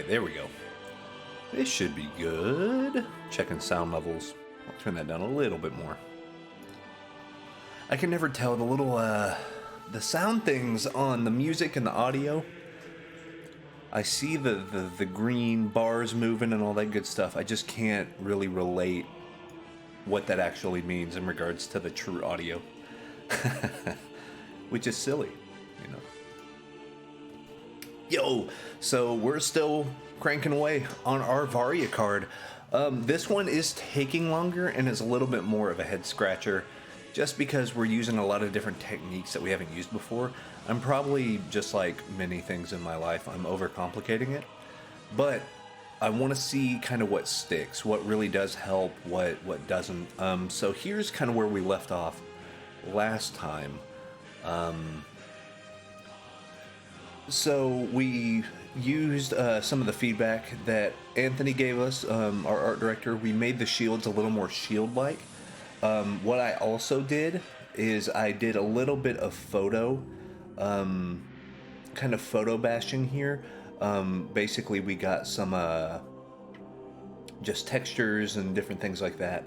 right, there we go. This should be good. Checking sound levels. I'll turn that down a little bit more. I can never tell the little, the sound things on the music and the audio. I see the green bars moving and all that good stuff. I just can't really relate what that actually means in regards to the true audio. Which is silly, you know. Yo, so we're still cranking away on our Varia card. This one is taking longer and is a little bit more of a head scratcher just because we're using a lot of different techniques that we haven't used before. I'm probably, just like many things in my life, I'm overcomplicating it. But I want to see kind of what sticks, what really does help, what doesn't. So here's kind of where we left off last time. So we used some of the feedback that Anthony gave us, our art director. We made the shields a little more shield-like. What I also did is I did a little bit of photo, kind of photo bashing here. Basically, we got some just textures and different things like that.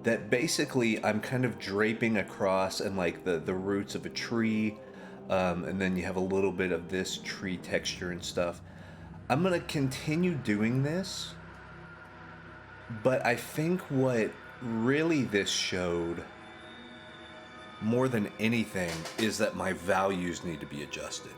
That basically I'm kind of draping across and like the roots of a tree. And then you have a little bit of this tree texture and stuff. I'm going to continue doing this, but I think what really this showed more than anything is that my values need to be adjusted.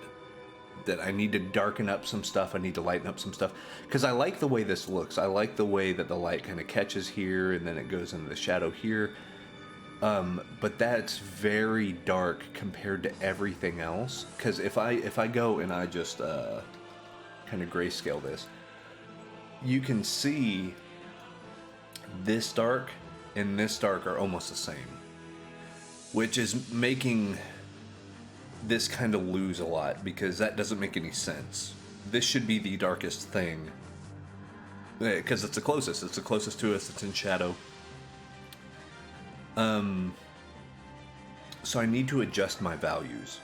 That I need to darken up some stuff, I need to lighten up some stuff, because I like the way this looks. I like the way that the light kind of catches here and then it goes into the shadow here. But that's very dark compared to everything else. Because if I go and I just kind of grayscale this, you can see this dark and this dark are almost the same, which is making this kind of lose a lot because that doesn't make any sense. This should be the darkest thing because it's the closest. It's the closest to us. It's in shadow. So I need to adjust my values.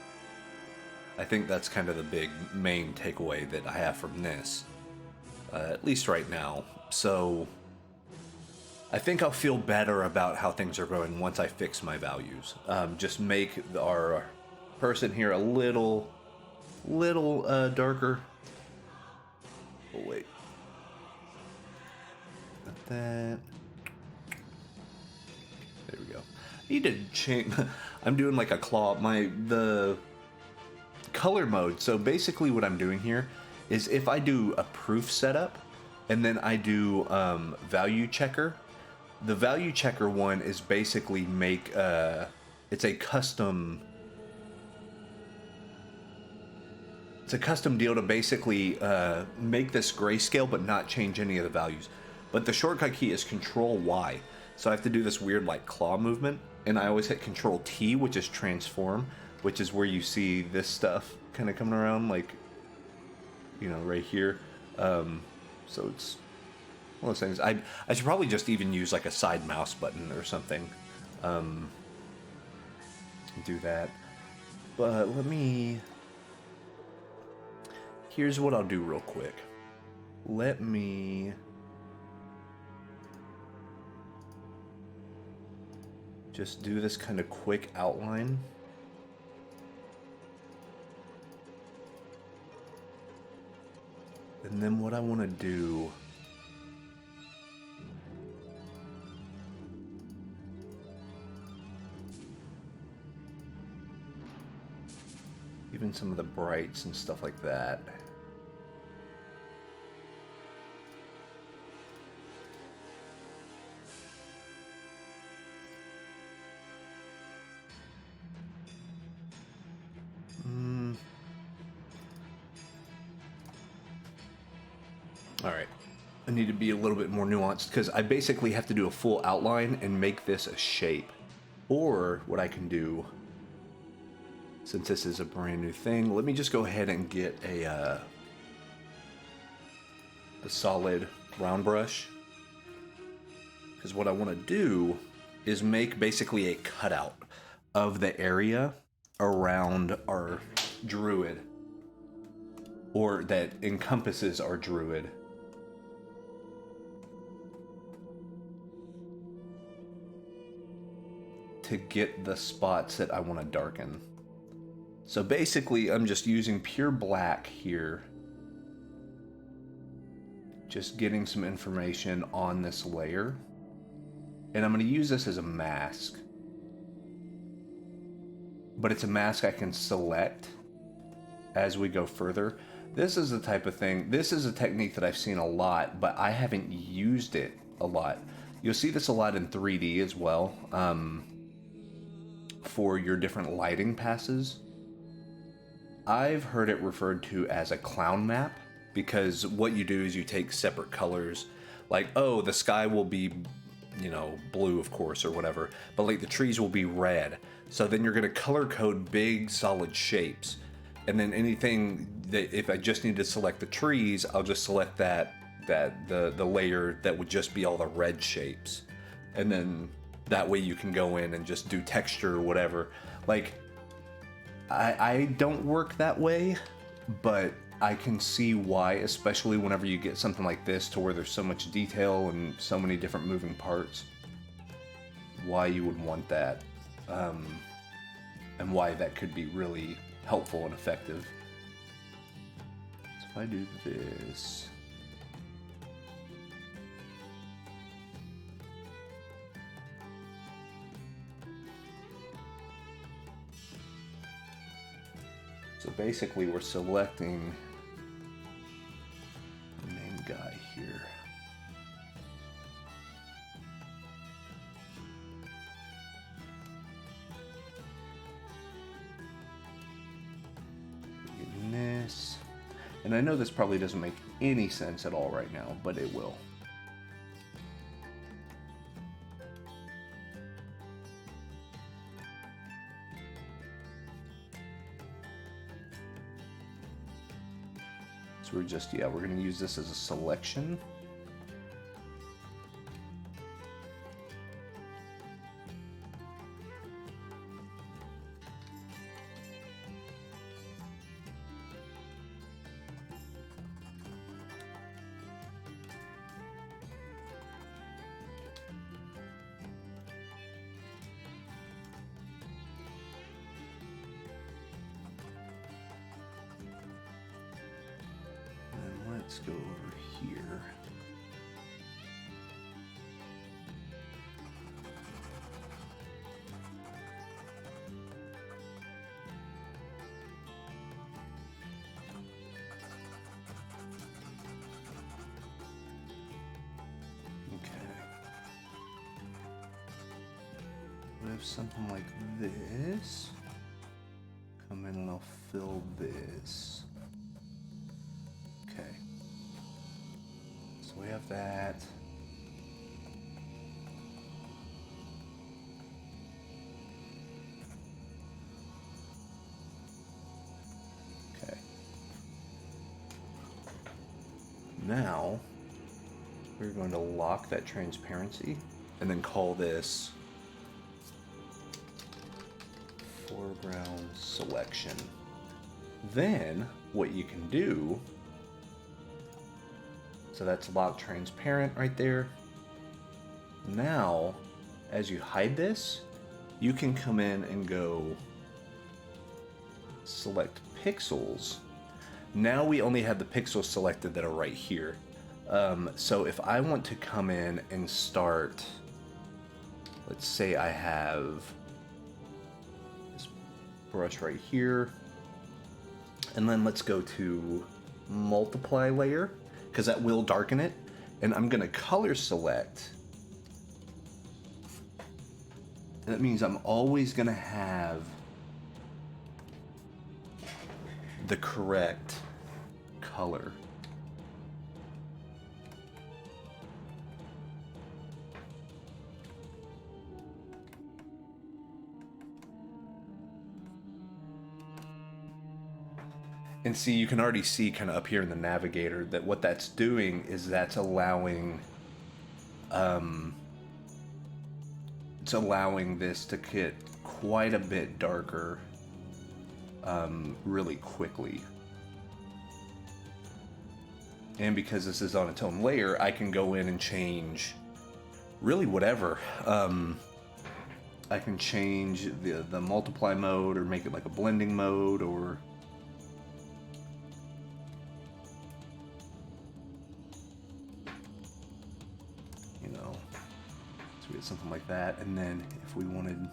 I think that's kind of the big main takeaway that I have from this, at least right now. So I think I'll feel better about how things are going once I fix my values. Just make our person here a little darker. Oh wait, got that. There we go. I need to change. I'm doing like a claw. The color mode. So basically, what I'm doing here is if I do a proof setup and then I do value checker. The value checker one is basically make it's a custom. It's a custom deal to basically make this grayscale but not change any of the values. But the shortcut key is Control Y. So I have to do this weird like claw movement, and I always hit Control T, which is transform, which is where you see this stuff kind of coming around, like, you know, right here. So it's one of those things. I should probably just even use like a side mouse button or something. Do that. But here's what I'll do real quick. Let me just do this kind of quick outline. And then what I want to do even some of the brights and stuff like that. All right, I need to be a little bit more nuanced because I basically have to do a full outline and make this a shape. Or what I can do, since this is a brand new thing, let me just go ahead and get a solid round brush. Because what I want to do is make basically a cutout of the area around our druid. or that encompasses our druid. To get the spots that I want to darken. So basically, I'm just using pure black here. Just getting some information on this layer. And I'm going to use this as a mask. But it's a mask I can select as we go further. This is the type of thing, this is a technique that I've seen a lot, but I haven't used it a lot. You'll see this a lot in 3D as well. For your different lighting passes. I've heard it referred to as a clown map, because what you do is you take separate colors, like, oh, the sky will be, you know, blue, of course, or whatever, but like the trees will be red. So then you're going to color code big solid shapes, and then anything that, if I just need to select the trees, I'll just select the layer that would just be all the red shapes, and then that way you can go in and just do texture or whatever. Like, I don't work that way, but I can see why, especially whenever you get something like this to where there's so much detail and so many different moving parts, why you would want that, and why that could be really helpful and effective. So if I do this... So basically we're selecting the main guy here. Getting this. And I know this probably doesn't make any sense at all right now, but it will. So we're just, we're going to use this as a selection. Let's go over here. Okay. We have something like this. Come in and I'll fill this. Okay. So we have that. Okay. Now, we're going to lock that transparency and then call this foreground selection. Then, what you can do, so that's locked transparent right there. Now, as you hide this, you can come in and go select pixels. Now we only have the pixels selected that are right here. So if I want to come in and start, let's say I have this brush right here, and then let's go to multiply layer, because that will darken it, and I'm going to color select. And that means I'm always going to have the correct color. And see, you can already see kind of up here in the navigator that what that's doing is that's allowing, it's allowing this to get quite a bit darker really quickly. And because this is on its own layer, I can go in and change really whatever. I can change the multiply mode or make it like a blending mode, or you know, so we get something like that. And then if we wanted,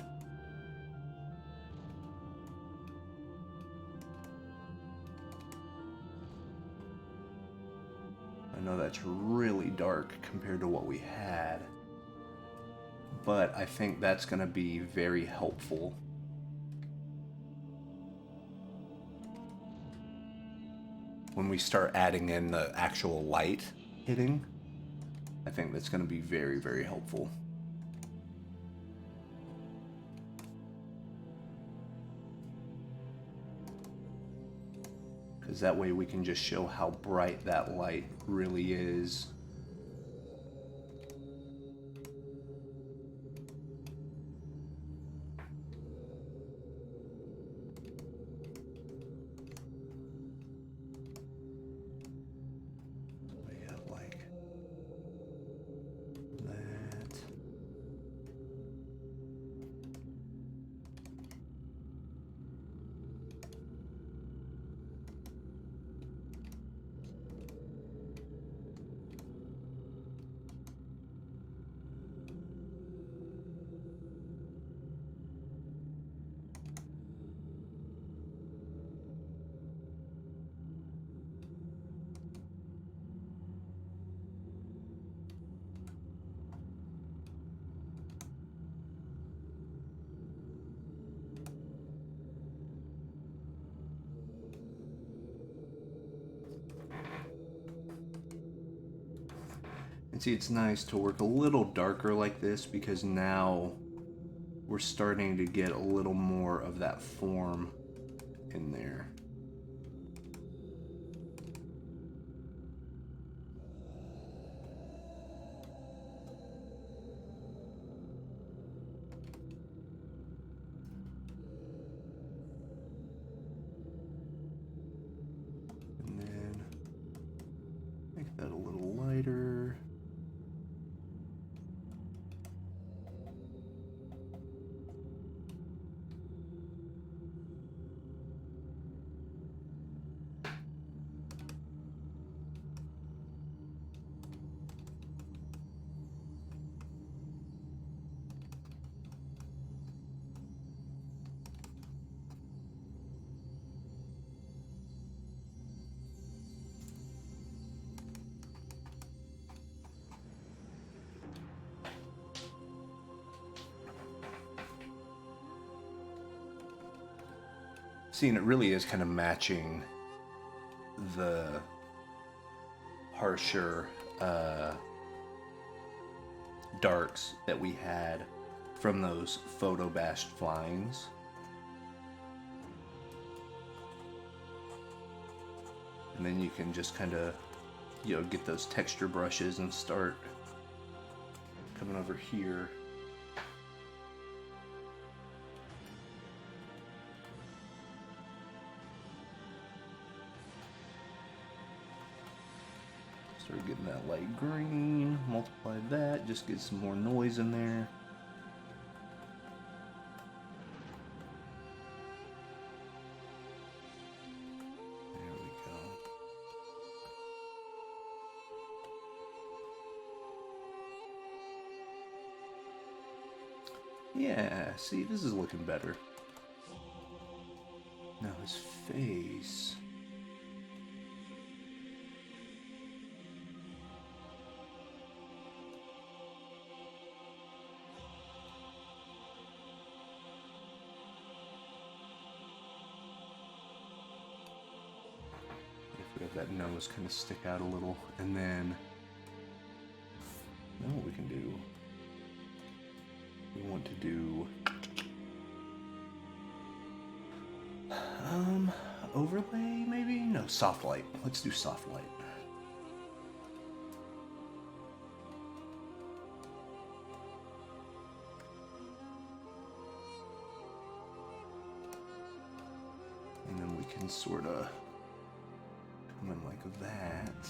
I know that's really dark compared to what we had, but I think that's going to be very helpful. When we start adding in the actual light hitting, I think that's going to be very, very helpful. Because that way we can just show how bright that light really is. And see, it's nice to work a little darker like this because now we're starting to get a little more of that form in there. And then make that a little lighter. See, and it really is kind of matching the harsher darks that we had from those photo bashed flyings. And then you can just kind of, you know, get those texture brushes and start coming over here. Start getting that light green, multiply that, just get some more noise in there. There we go. Yeah, see, this is looking better. Now his face. That nose kind of stick out a little, and then what we can do, we want to do overlay, maybe? No, soft light. Let's do soft light. And then we can sort of come in like that.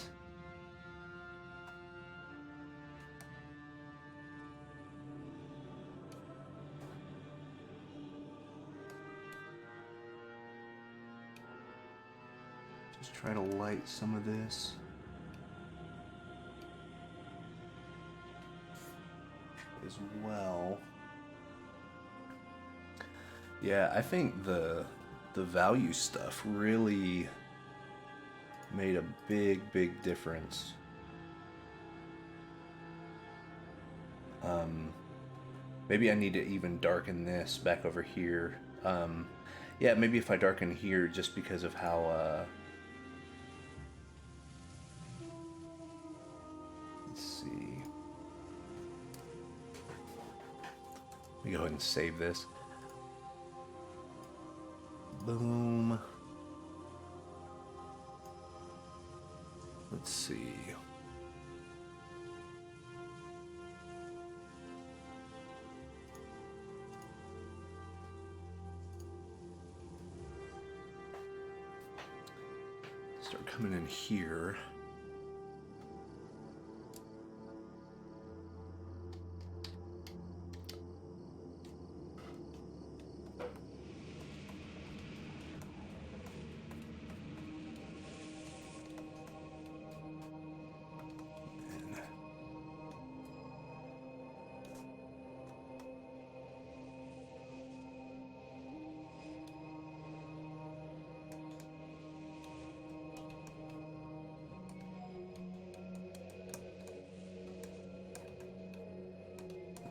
Just try to light some of this. As well. Yeah, I think the value stuff really made a big difference. Maybe I need to even darken this back over here. Yeah, maybe if I darken here just because of how let's see. Let me go ahead and save this. Boom. Let's see. Start coming in here.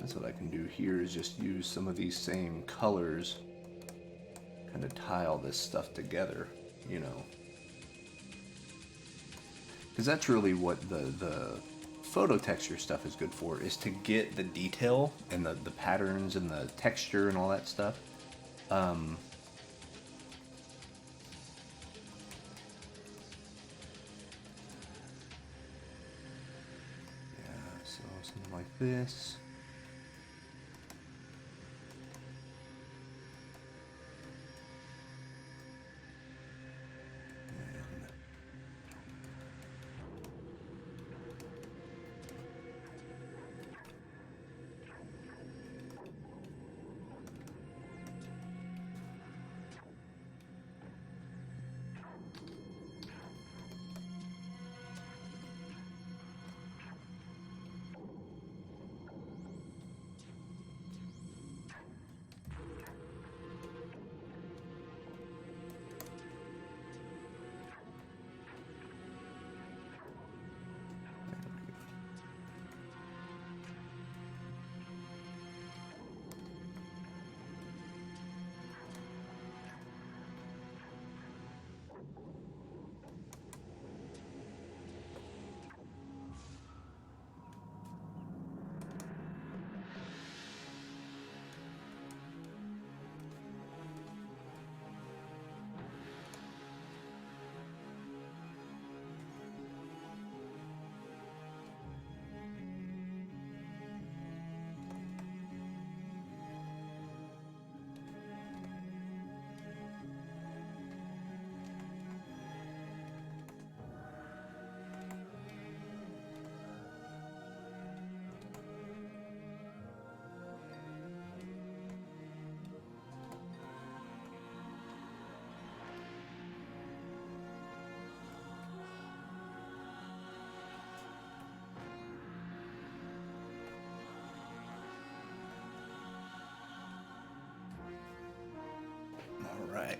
That's what I can do here is just use some of these same colors, kind of tie all this stuff together, you know. Because that's really what the photo texture stuff is good for, is to get the detail and the patterns and the texture and all that stuff. Yeah, so something like this. All right.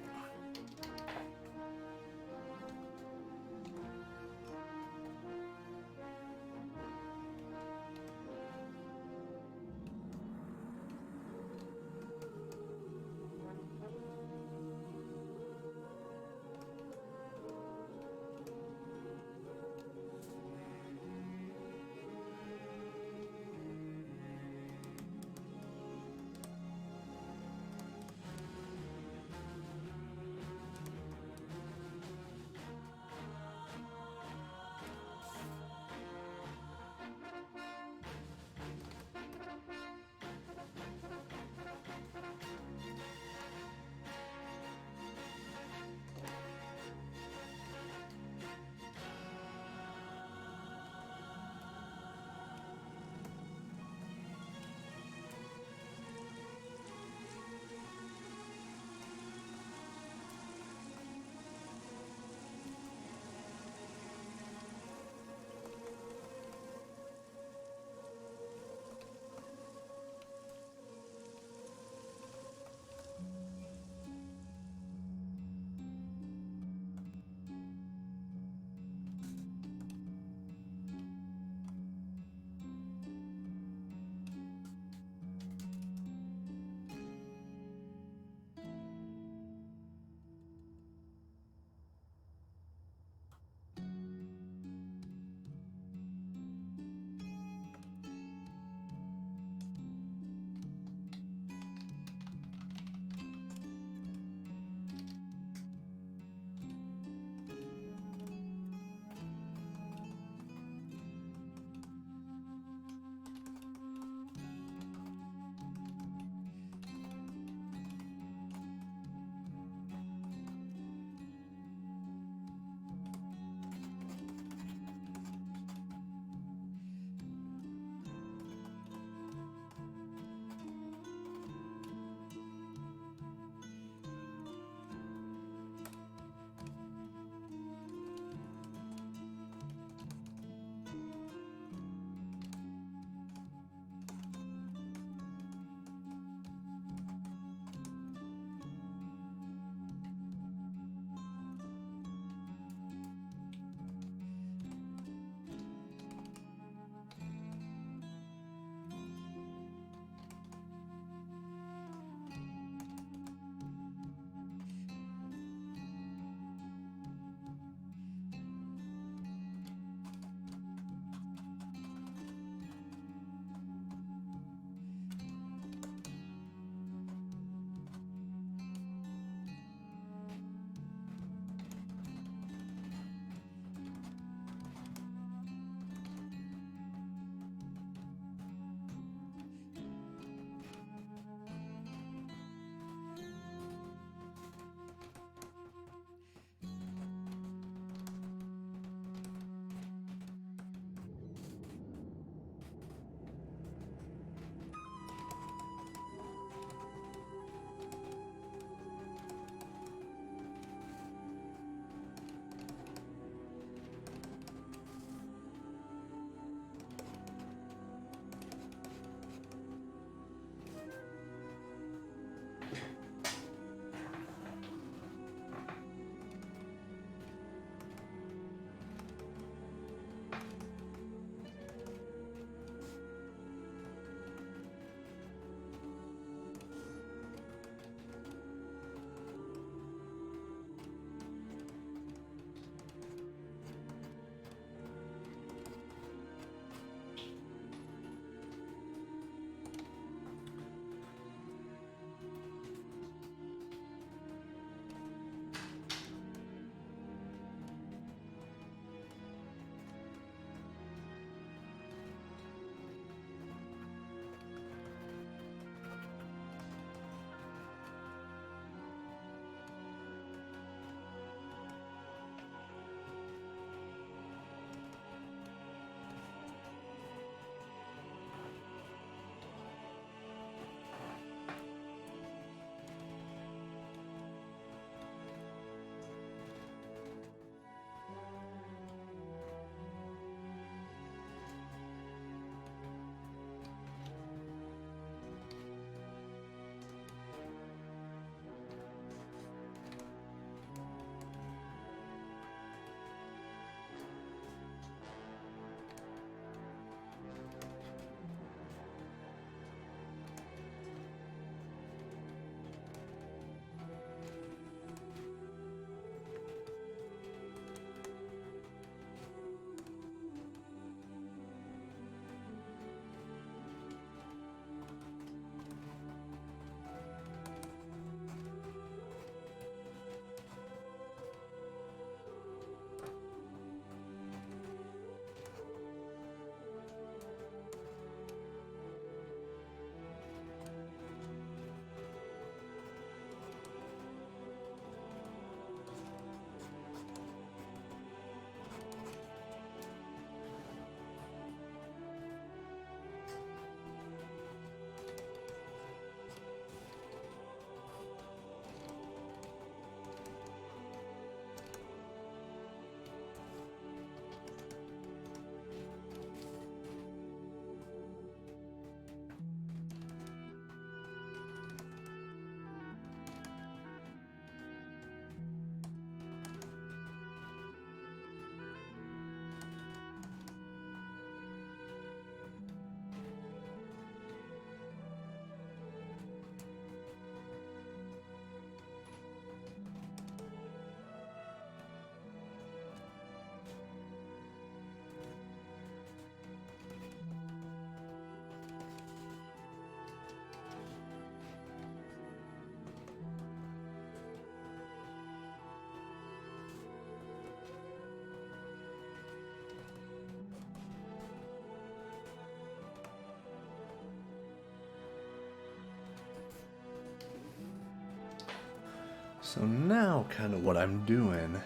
So now kind of what I'm doing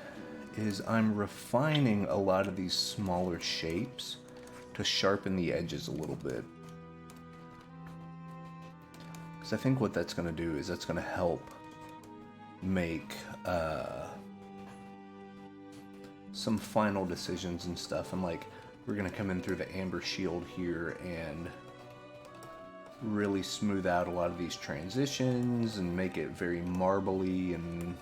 is I'm refining a lot of these smaller shapes to sharpen the edges a little bit. Because I think what that's going to do is that's going to help make some final decisions and stuff. And like, we're going to come in through the amber shield here and really smooth out a lot of these transitions and make it very marbly and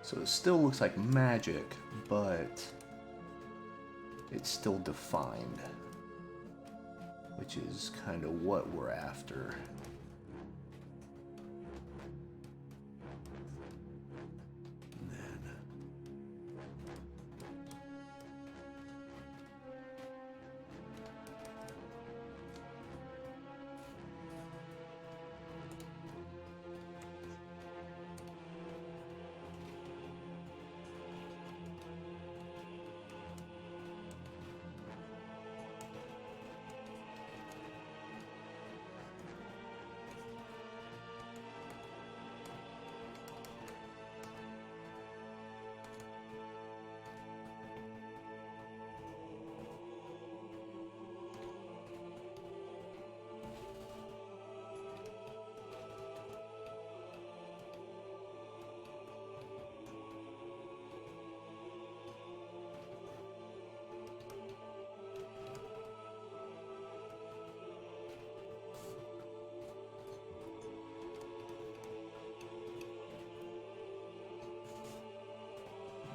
so it still looks like magic, but it's still defined, which is kind of what we're after. And then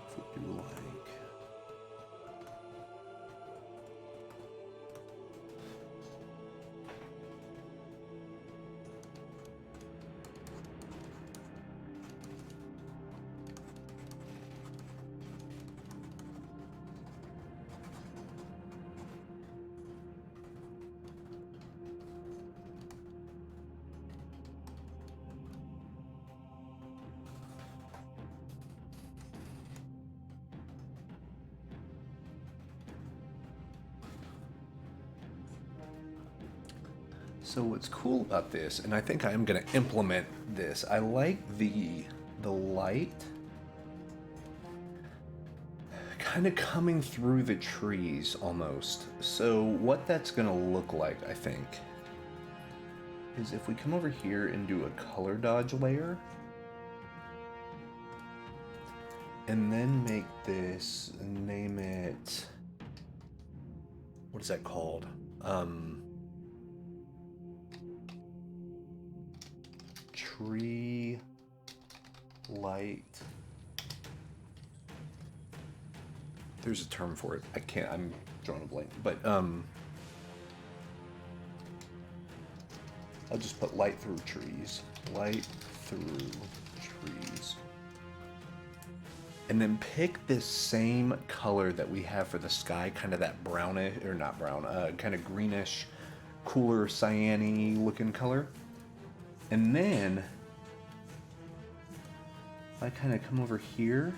if we do like So what's cool about this, and I think I am going to implement this, I like the light kind of coming through the trees almost. So what that's going to look like, I think, is if we come over here and do a color dodge layer, and then make this, name it, what is that called? Tree light. There's a term for it. I'm drawing a blank. But I'll just put light through trees. Light through trees. And then pick this same color that we have for the sky, kind of that brownish, or not brown, kind of greenish, cooler, cyan-y looking color. And then I kind of come over here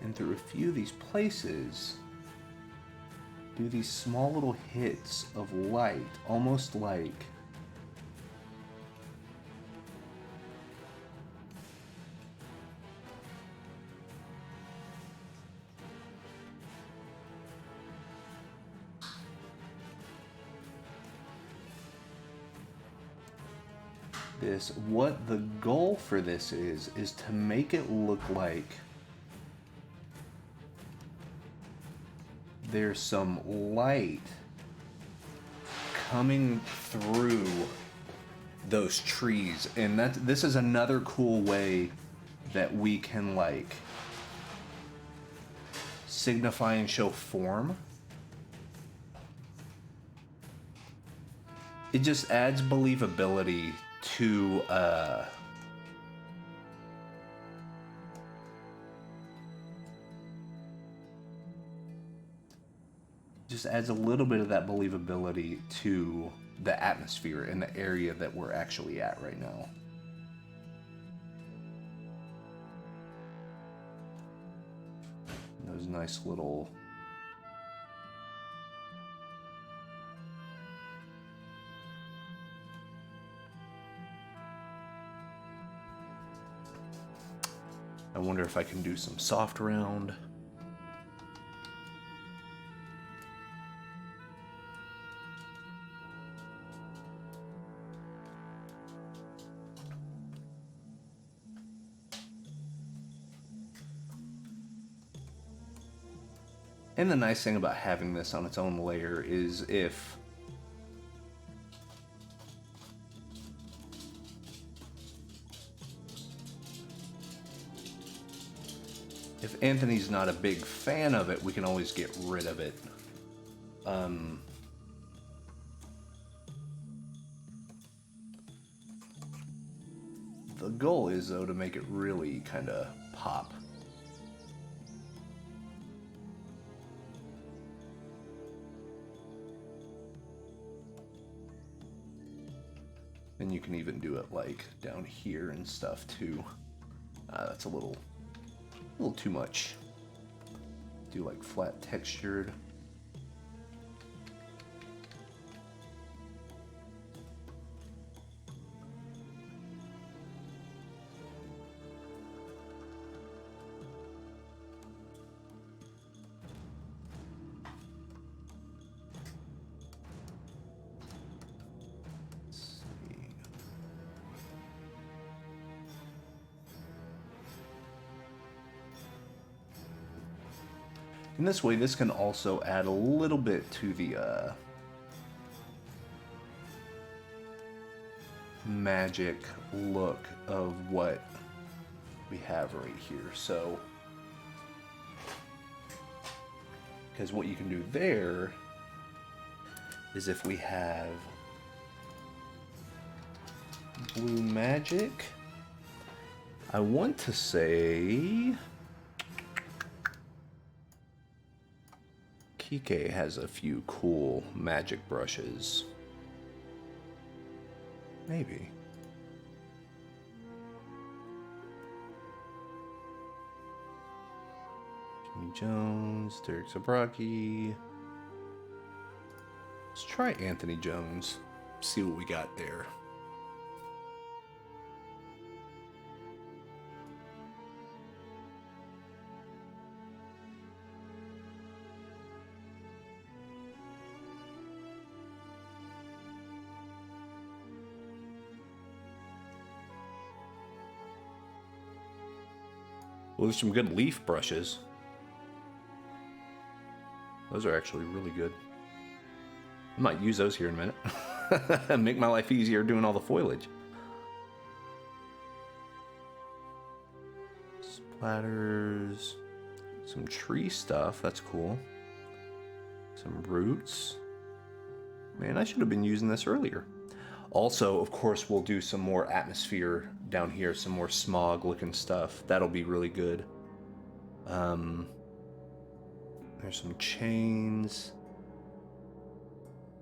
and through a few of these places do these small little hits of light, almost like this. What the goal for this is to make it look like there's some light coming through those trees. And this is another cool way that we can like signify and show form. It just adds believability to just adds a little bit of that believability to the atmosphere and the area that we're actually at right now. Those nice little... I wonder if I can do some soft round. And the nice thing about having this on its own layer is if Anthony's not a big fan of it, we can always get rid of it. The goal is, though, to make it really kind of pop. And you can even do it like down here and stuff too. That's a little too much. Do like flat textured. In this way, this can also add a little bit to the magic look of what we have right here. So, because what you can do there is if we have blue magic, I want to say Kike has a few cool magic brushes. Maybe. Jimmy Jones, Derek Zabraki. Let's try Anthony Jones. See what we got there. Well, there's some good leaf brushes. Those are actually really good. I might use those here in a minute. Make my life easier doing all the foliage. Splatters. Some tree stuff. That's cool. Some roots. Man, I should have been using this earlier. Also, of course, we'll do some more atmosphere down here, some more smog looking stuff. That'll be really good. There's some chains.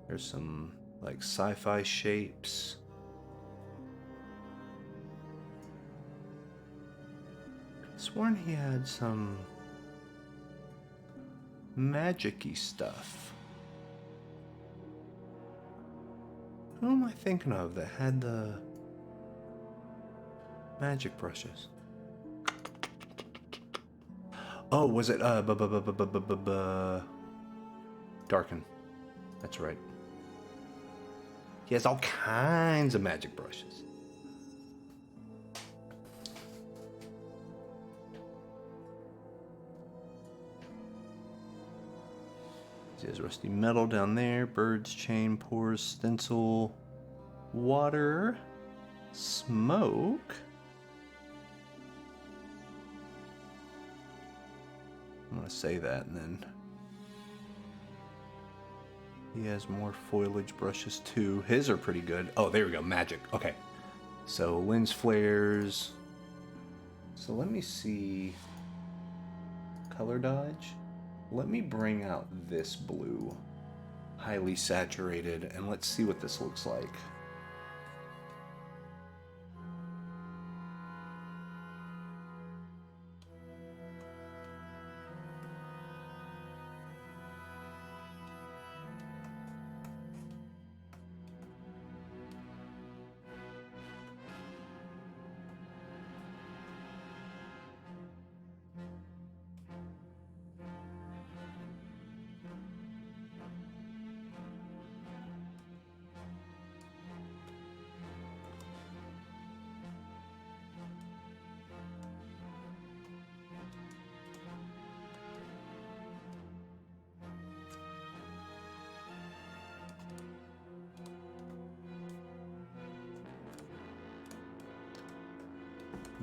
There's some like sci-fi shapes. Sworn he had some magic-y stuff. Who am I thinking of that had the magic brushes? Oh, was it Darken? That's right. He has all kinds of magic brushes. He has rusty metal down there, bird's chain, pores, stencil, water, smoke. I'm gonna say that, and then he has more foliage brushes too. His are pretty good. Oh, there we go, magic. Okay, so lens flares. So let me see. Color dodge. Let me bring out this blue, highly saturated, and let's see what this looks like.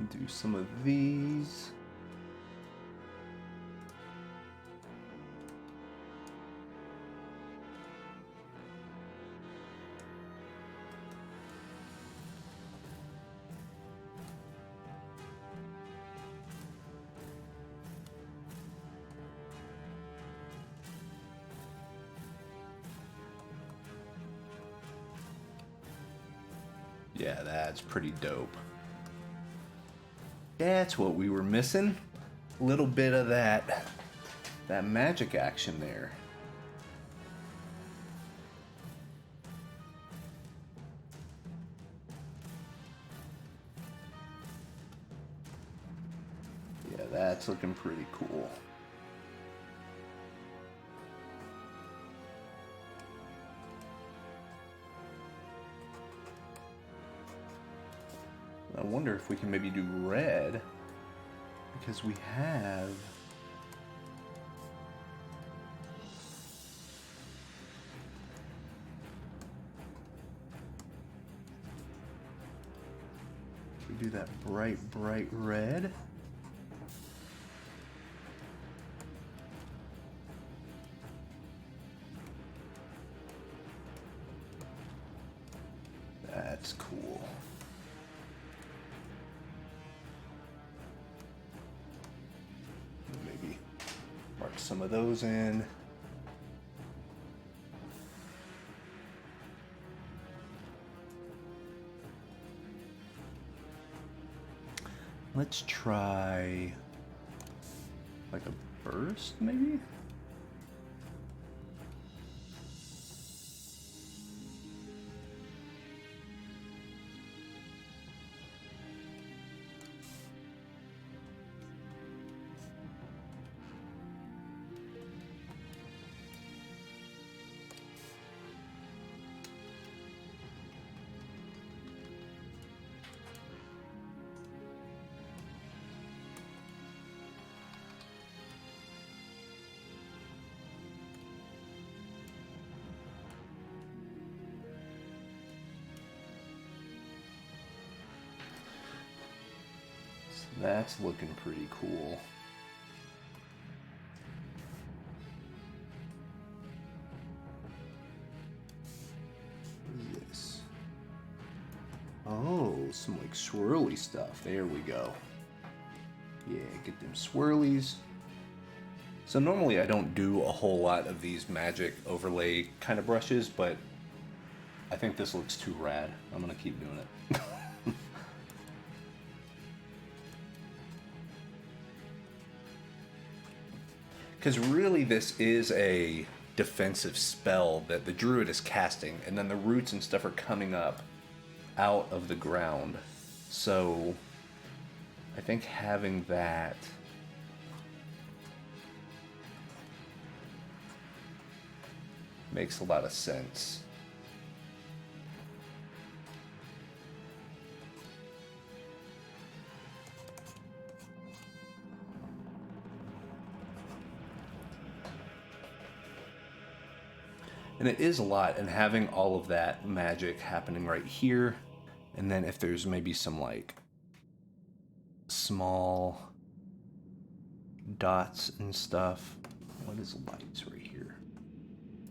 Do some of these. Yeah, that's pretty dope. That's what we were missing. A little bit of that magic action there. Yeah, that's looking pretty cool. I wonder if we can maybe do red, because we have we do that bright red. That's cool. Maybe mark some of those in. Let's try like a burst, maybe? That's looking pretty cool. What is this? Oh, some like swirly stuff. There we go. Yeah, get them swirlies. So normally I don't do a whole lot of these magic overlay kind of brushes, but I think this looks too rad. I'm gonna keep doing it. Because really this is a defensive spell that the druid is casting, and then the roots and stuff are coming up out of the ground. So I think having that makes a lot of sense. And it is a lot, and having all of that magic happening right here, and then if there's maybe some like small dots and stuff. What is lights right here?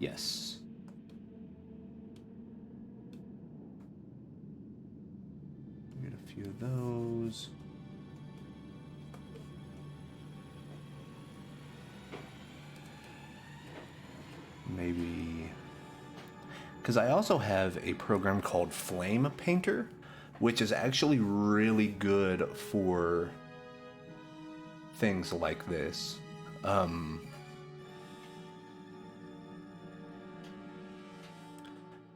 Yes. Get a few of those. Maybe, because I also have a program called Flame Painter, which is actually really good for things like this. Yeah,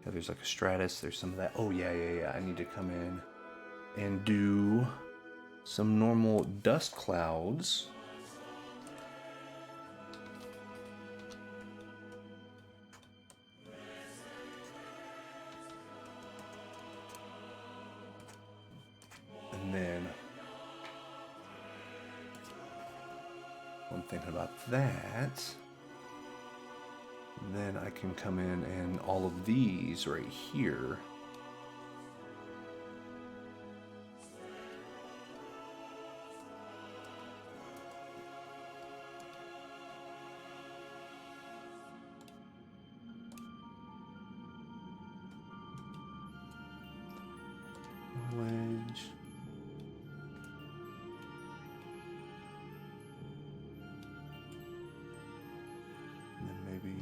there's like a stratus, there's some of that. Oh yeah, I need to come in and do some normal dust clouds. Then I'm thinking about that. Then I can come in and all of these right here. Wedge. And then maybe...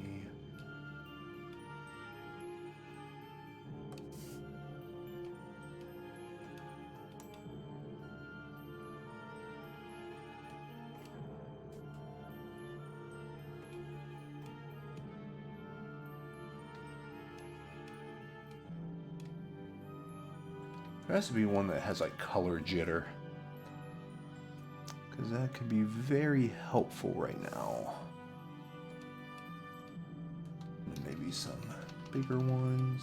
There has to be one that has like color jitter, because that could be very helpful right now. And maybe some bigger ones.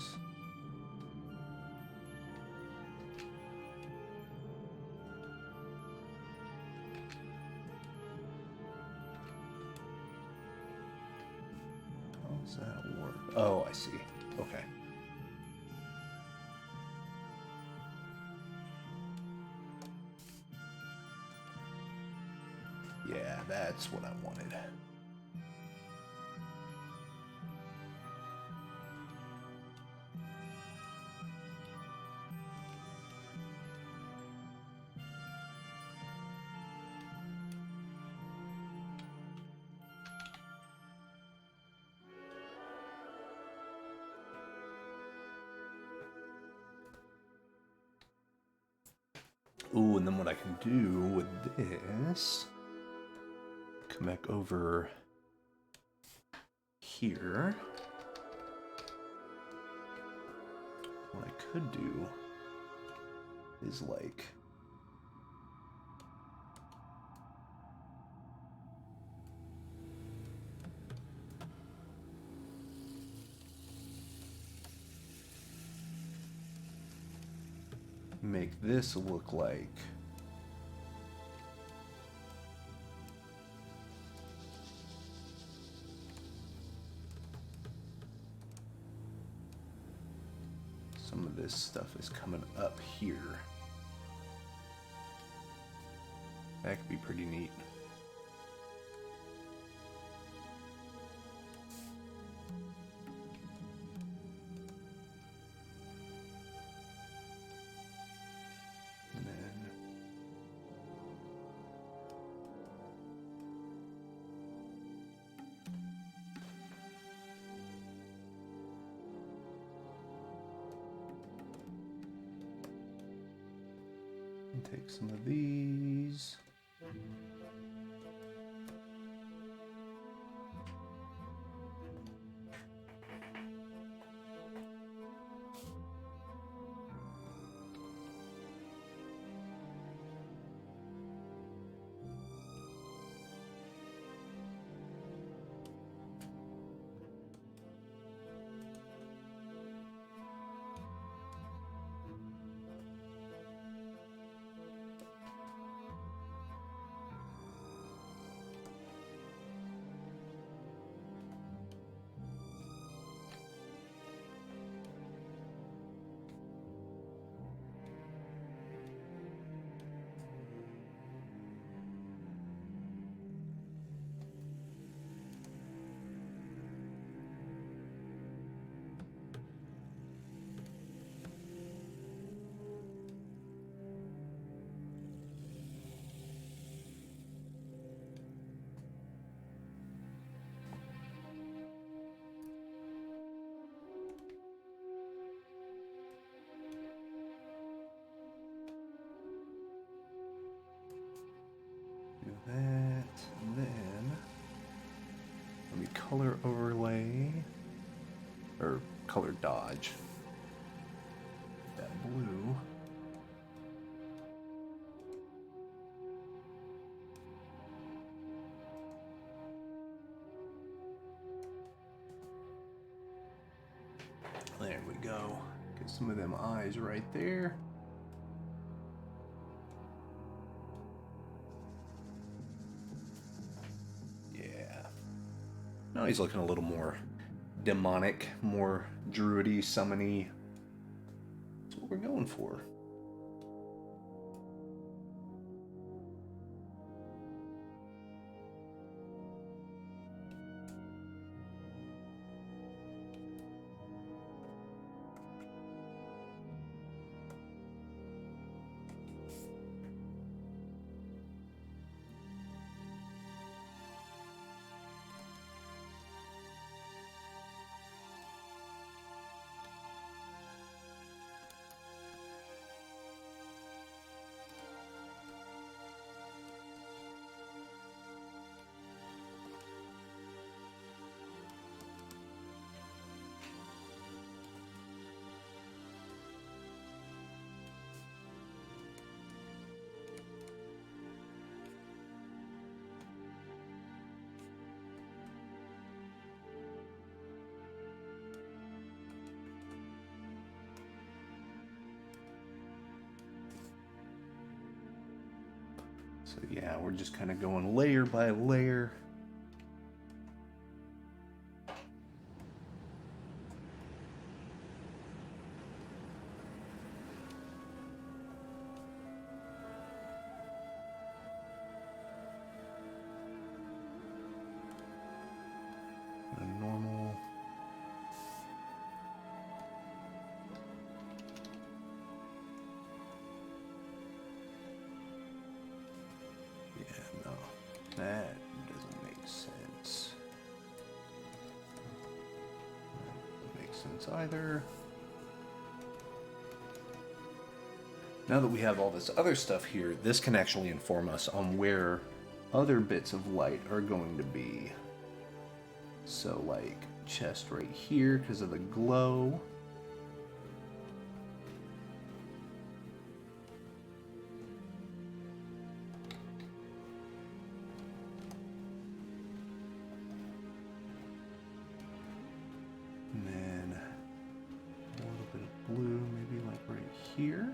How does that work? Oh, I see. Okay. Yeah, that's what I wanted. Ooh, and then what I can do with this, come back over here. What I could do is like make this look like some of this stuff is coming up here. That could be pretty neat. And then take some of these. Do that, and then let me color overlay, or color dodge that blue. There we go. Get some of them eyes right there. Now he's looking a little more demonic, more druidy, summony. That's what we're going for. So yeah, we're just kind of going layer by layer. Normal. Yeah, no, that doesn't make sense. That doesn't make sense either. Now that we have all this other stuff here, this can actually inform us on where other bits of light are going to be. So like chest right here because of the glow. And then a little bit of blue, maybe like right here.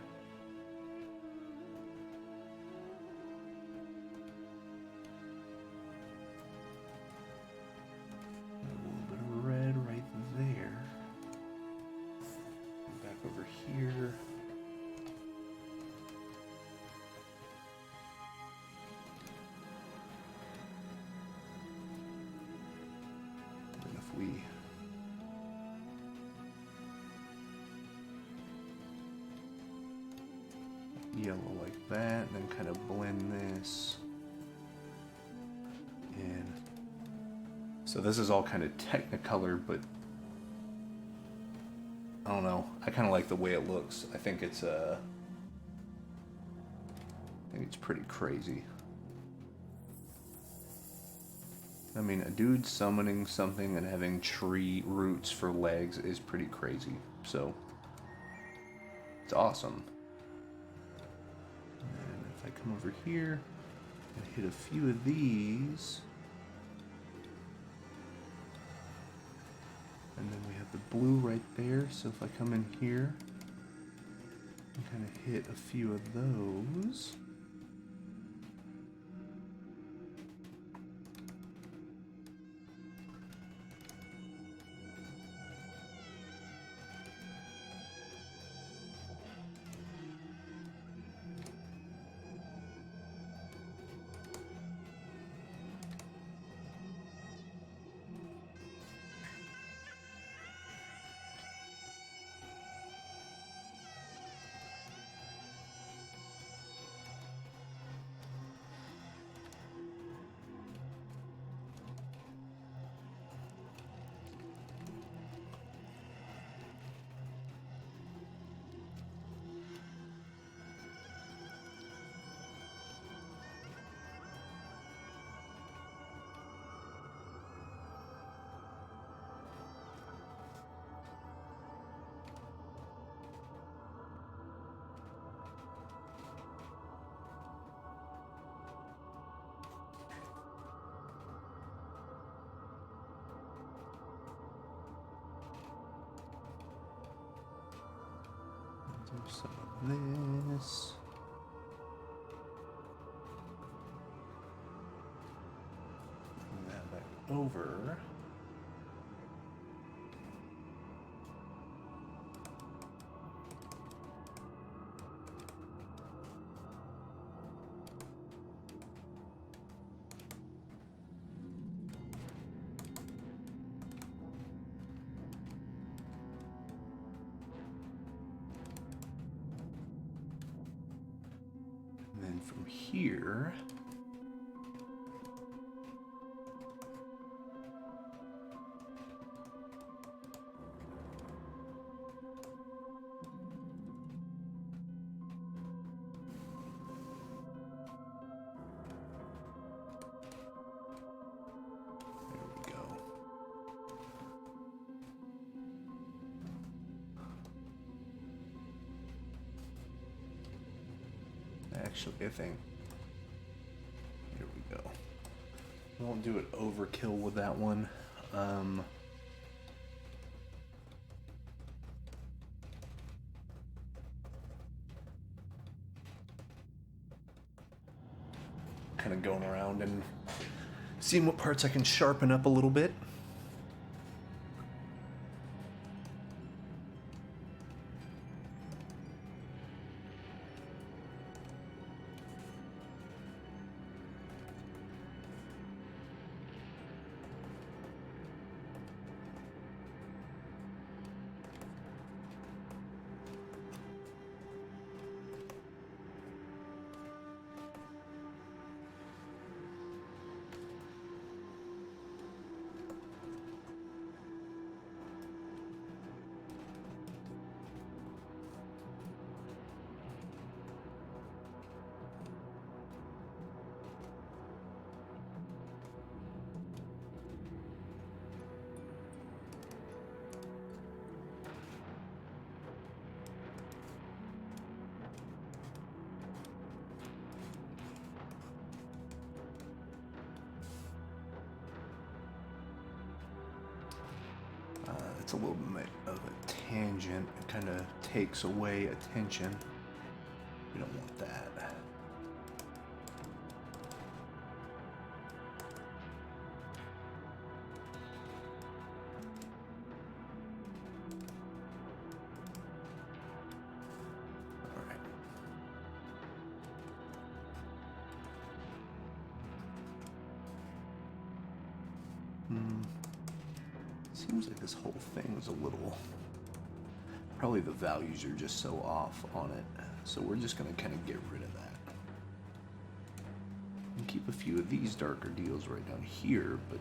Here. And if we yellow like that, and then kind of blend this in. So this is all kind of Technicolor, but I don't know. I kind of like the way it looks. I think it's pretty crazy. I mean, a dude summoning something and having tree roots for legs is pretty crazy. So it's awesome. And if I come over here and hit a few of these, and then we have the blue right there, so if I come in here and kind of hit a few of those. Do some of this. Bring that back over. From here, there we go. Actually, I think, here we go. Won't do it overkill with that one. kind of going around and seeing what parts I can sharpen up a little bit. It's a little bit of a tangent. It kind of takes away attention. We don't want that. All right. Seems like this whole thing is a little... Probably the values are just so off on it. So we're just going to kind of get rid of that. And keep a few of these darker deals right down here, but...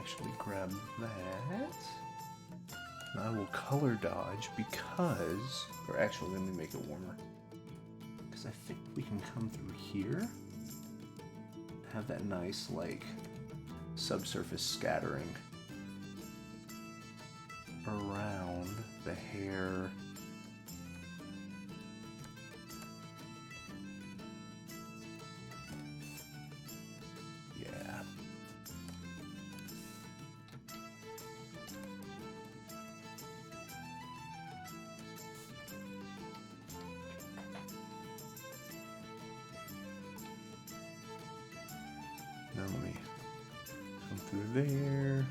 actually grab that. And I will color dodge because, or actually let me make it warmer. Because I think we can come through here. Have that nice, like, subsurface scattering around the hair. Yeah. Now let me come through there.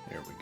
There we go.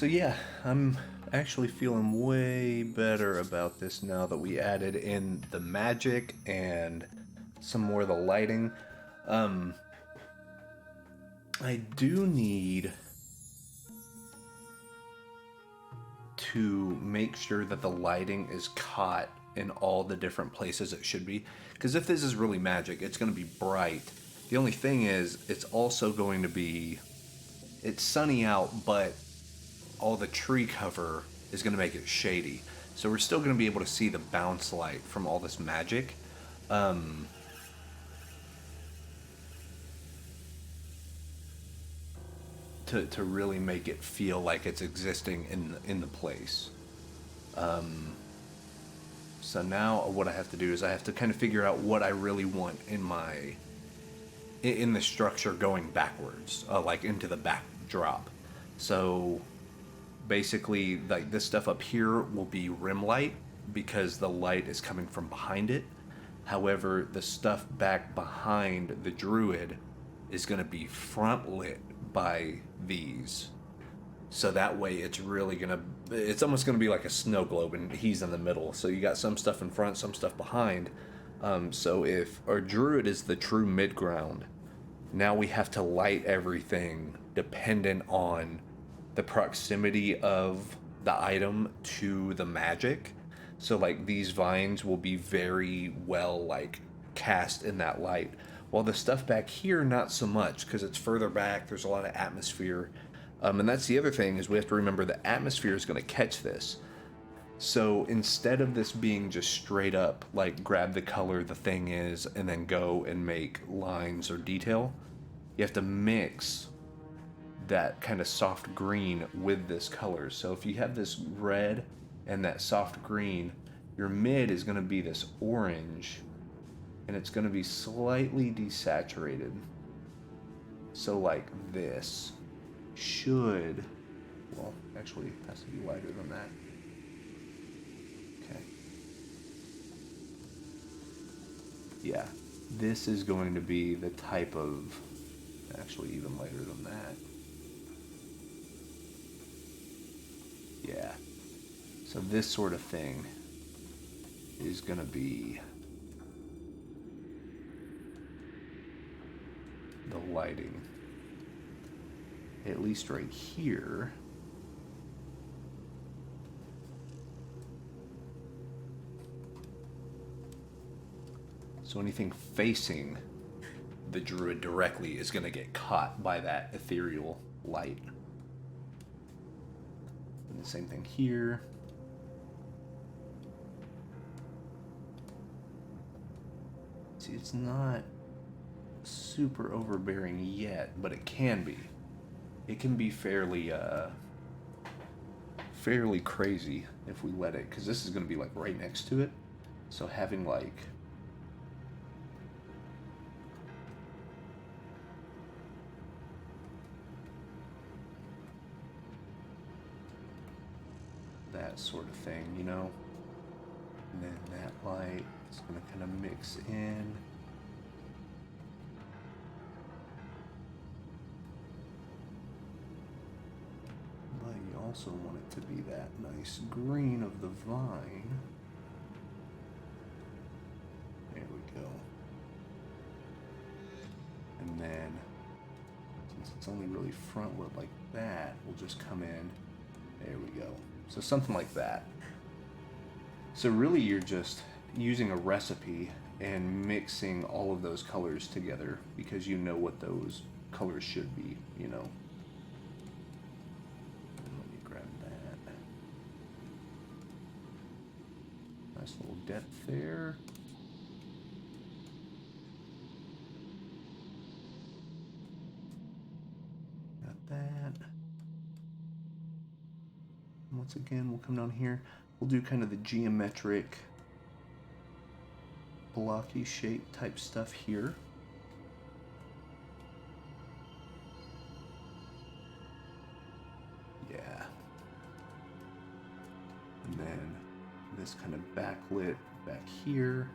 So yeah, I'm actually feeling way better about this now that we added in the magic and some more of the lighting. Um, I do need to make sure that the lighting is caught in all the different places it should be. Because if this is really magic, it's going to be bright. The only thing is, it's also going to be, it's sunny out, but all the tree cover is going to make it shady. So we're still going to be able to see the bounce light from all this magic. Um, to really make it feel like it's existing in the place. So now what I have to do is I have to kind of figure out what I really want in the structure going backwards, like into the backdrop. So basically, like this stuff up here will be rim light because the light is coming from behind it. However, the stuff back behind the druid is going to be front lit by these. So that way it's almost gonna be like a snow globe and he's in the middle. So you got some stuff in front, some stuff behind. So if our druid is the true mid ground, now we have to light everything dependent on the proximity of the item to the magic. So like these vines will be very well like cast in that light. While the stuff back here, not so much because it's further back. There's a lot of atmosphere. And that's the other thing is we have to remember the atmosphere is going to catch this. So instead of this being just straight up like grab the color the thing is and then go and make lines or detail, you have to mix that kind of soft green with this color. So if you have this red and that soft green, your mid is going to be this orange and it's going to be slightly desaturated. So like this should, well, actually it has to be lighter than that. Okay. Yeah, this is going to be the type of, actually even lighter than that. Yeah. So this sort of thing is going to be the lighting. At least right here. So anything facing the druid directly is going to get caught by that ethereal light. And the same thing here. See, it's not super overbearing yet, but it can be. It can be fairly crazy if we let it, because this is going to be like right next to it. So having like that sort of thing, you know? And then that light is going to kind of mix in. But you also want it to be that nice green of the vine. There we go. And then, since it's only really front lit like that, we'll just come in. There we go. So something like that. So really you're just using a recipe and mixing all of those colors together because you know what those colors should be, you know. Let me grab that. Nice little depth there. Got that. Once again, we'll come down here. We'll do kind of the geometric, blocky shape type stuff here. Yeah. And then this kind of backlit back here.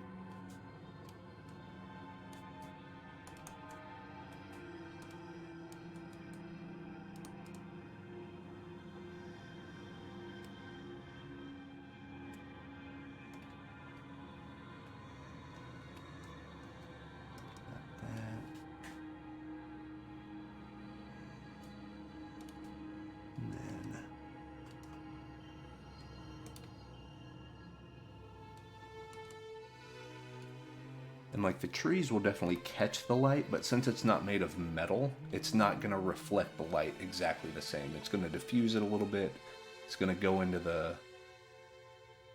And like the trees will definitely catch the light, but since it's not made of metal, it's not going to reflect the light exactly the same. It's going to diffuse it a little bit. It's going to go into the,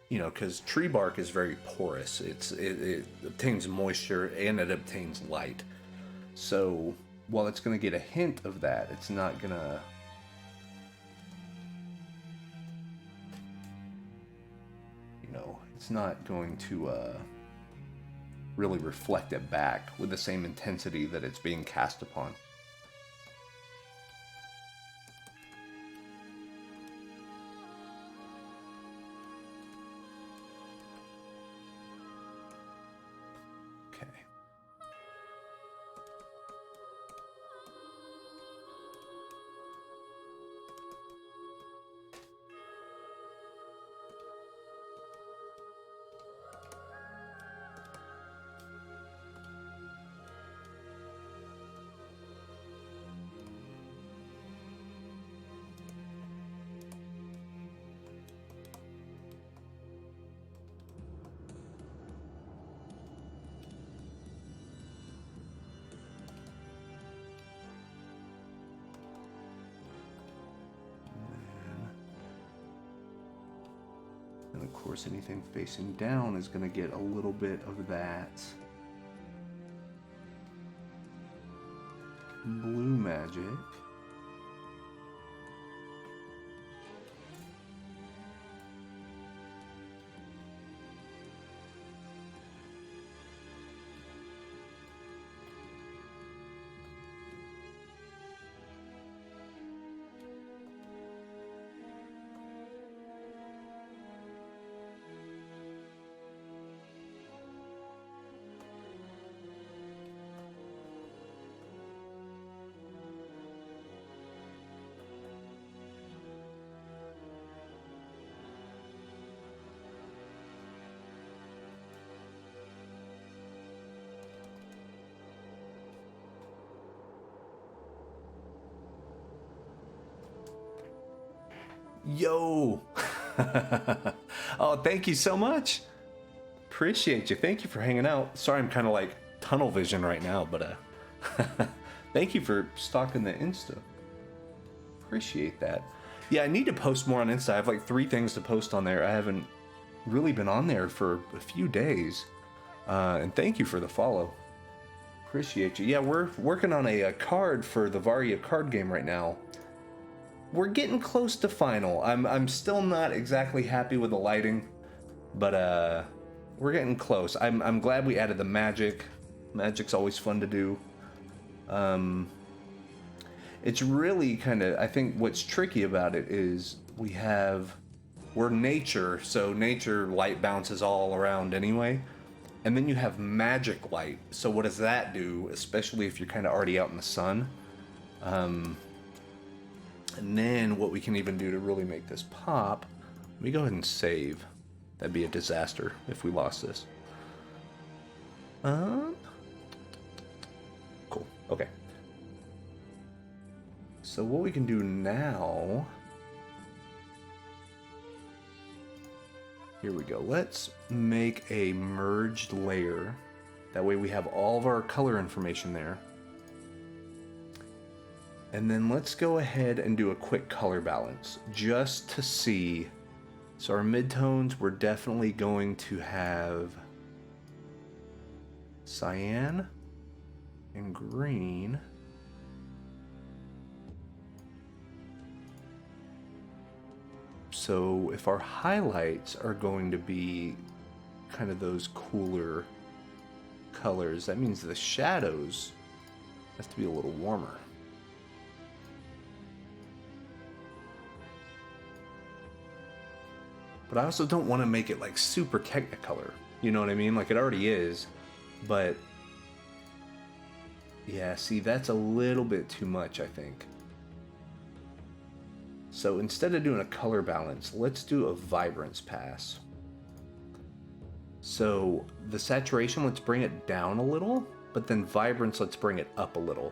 you know, because tree bark is very porous. It obtains moisture and it obtains light. So while it's going to get a hint of that, it's not going to, you know, it's not going to really reflect it back with the same intensity that it's being cast upon. Okay. And of course, anything facing down is going to get a little bit of that blue magic. Yo! Oh, thank you so much. Appreciate you. Thank you for hanging out. Sorry, I'm kind of like tunnel vision right now, but thank you for stalking the Insta. Appreciate that. Yeah, I need to post more on Insta. I have like 3 things to post on there. I haven't really been on there for a few days. And thank you for the follow. Appreciate you. Yeah, we're working on a card for the Varia card game right now. We're getting close to final. I'm still not exactly happy with the lighting, but we're getting close. I'm glad we added the magic. Magic's always fun to do. It's really kind of, I think what's tricky about it is we're nature, so nature light bounces all around anyway. And then you have magic light. So what does that do, especially if you're kind of already out in the sun? And then what we can even do to really make this pop, let me go ahead and save. That'd be a disaster if we lost this. Cool, okay. So what we can do now, here we go. Let's make a merged layer. That way we have all of our color information there. And then let's go ahead and do a quick color balance just to see. So our midtones, we're definitely going to have cyan and green. So if our highlights are going to be kind of those cooler colors, that means the shadows has to be a little warmer. But I also don't want to make it like super Technicolor. You know what I mean? Like it already is. But yeah, see, that's a little bit too much, I think. So instead of doing a color balance, let's do a vibrance pass. So the saturation, let's bring it down a little, but then vibrance, let's bring it up a little.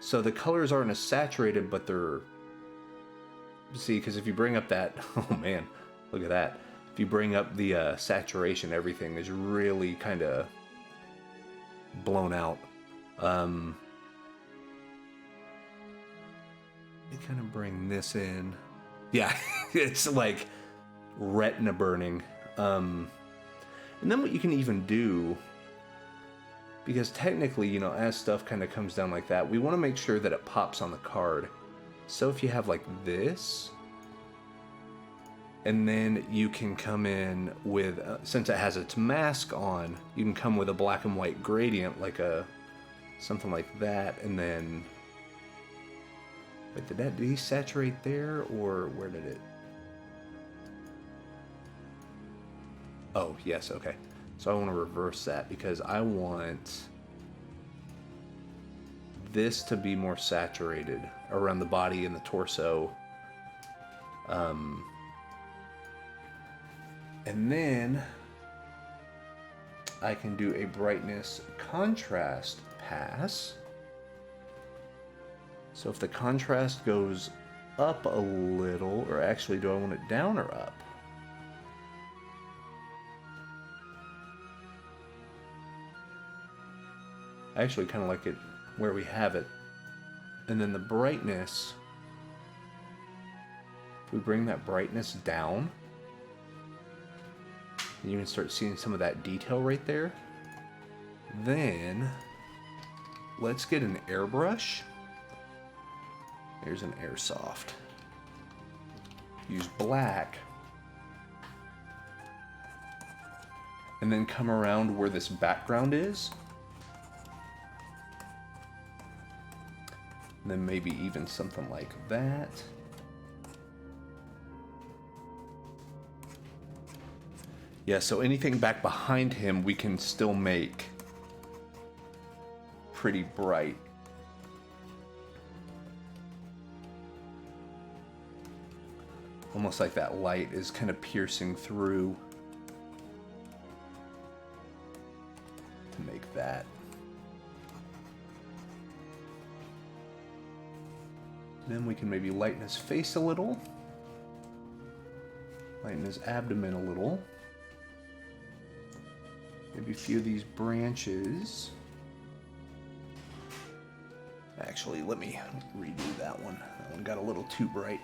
So the colors aren't as saturated, but they're, see, because if you bring up that, oh man, look at that. If you bring up the saturation, everything is really kind of blown out. Let me kind of bring this in. Yeah, it's like retina burning. And then what you can even do, because technically, you know, as stuff kind of comes down like that, we want to make sure that it pops on the card. So if you have like this, and then you can come in with, since it has its mask on, you can come with a black and white gradient, like something like that, and then, wait, did that desaturate there, or where did it? Oh, yes, okay. So I want to reverse that because I want this to be more saturated around the body and the torso. And then I can do a brightness contrast pass. So if the contrast goes up a little, or actually do I want it down or up? I actually kind of like it where we have it. And then the brightness, if we bring that brightness down, and you can start seeing some of that detail right there. Then let's get an airbrush. There's an airsoft. Use black. And then come around where this background is. And then maybe even something like that. Yeah, so anything back behind him we can still make pretty bright. Almost like that light is kind of piercing through to make that. Then we can maybe lighten his face a little. Lighten his abdomen a little. Maybe a few of these branches. Actually, let me redo that one. That one got a little too bright.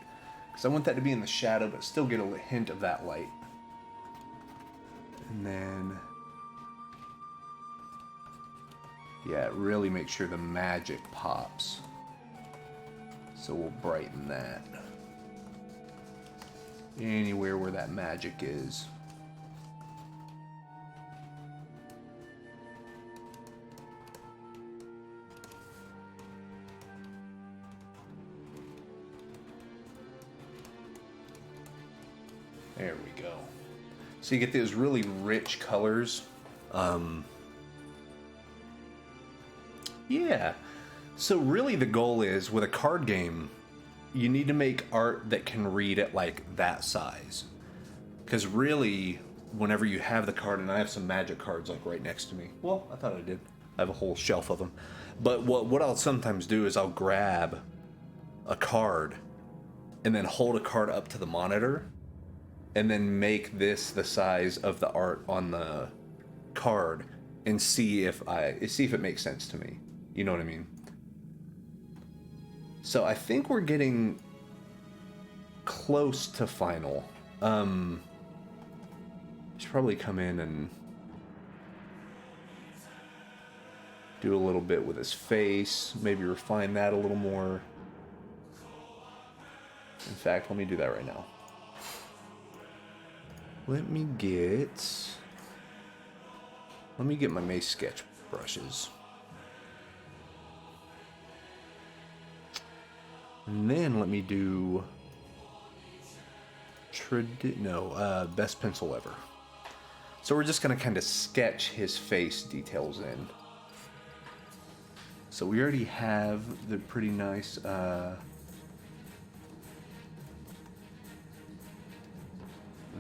Because I want that to be in the shadow, but still get a hint of that light. And then, yeah, really make sure the magic pops. So we'll brighten that. Anywhere where that magic is. There we go. So you get those really rich colors. Yeah. So really the goal is, with a card game, you need to make art that can read at like that size. Because really, whenever you have the card, and I have some magic cards like right next to me. Well, I thought I did. I have a whole shelf of them. But what I'll sometimes do is I'll grab a card and then hold a card up to the monitor and then make this the size of the art on the card and see if it makes sense to me. You know what I mean? So I think we're getting close to final. Should probably come in and do a little bit with his face, maybe refine that a little more. In fact, let me do that right now. Let me get my Mace sketch brushes. And then let me do best pencil ever. So we're just gonna kind of sketch his face details in. So we already have the pretty nice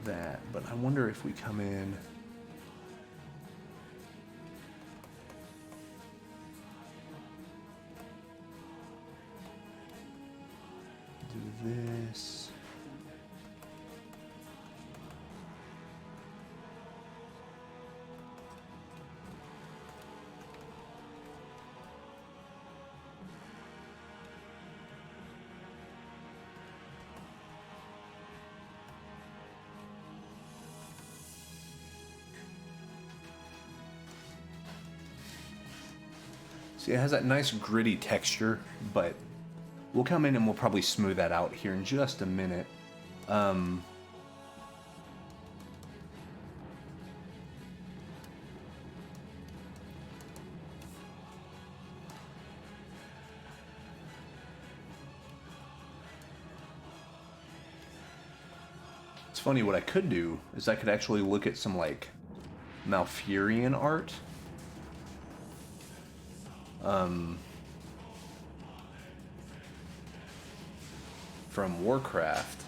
that, but I wonder if we come in do this. See, it has that nice gritty texture, but we'll come in and we'll probably smooth that out here in just a minute. It's funny, what I could do is I could actually look at some, like, Malfurion art. From Warcraft,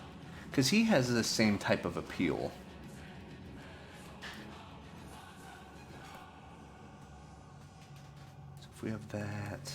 because he has the same type of appeal. So if we have that,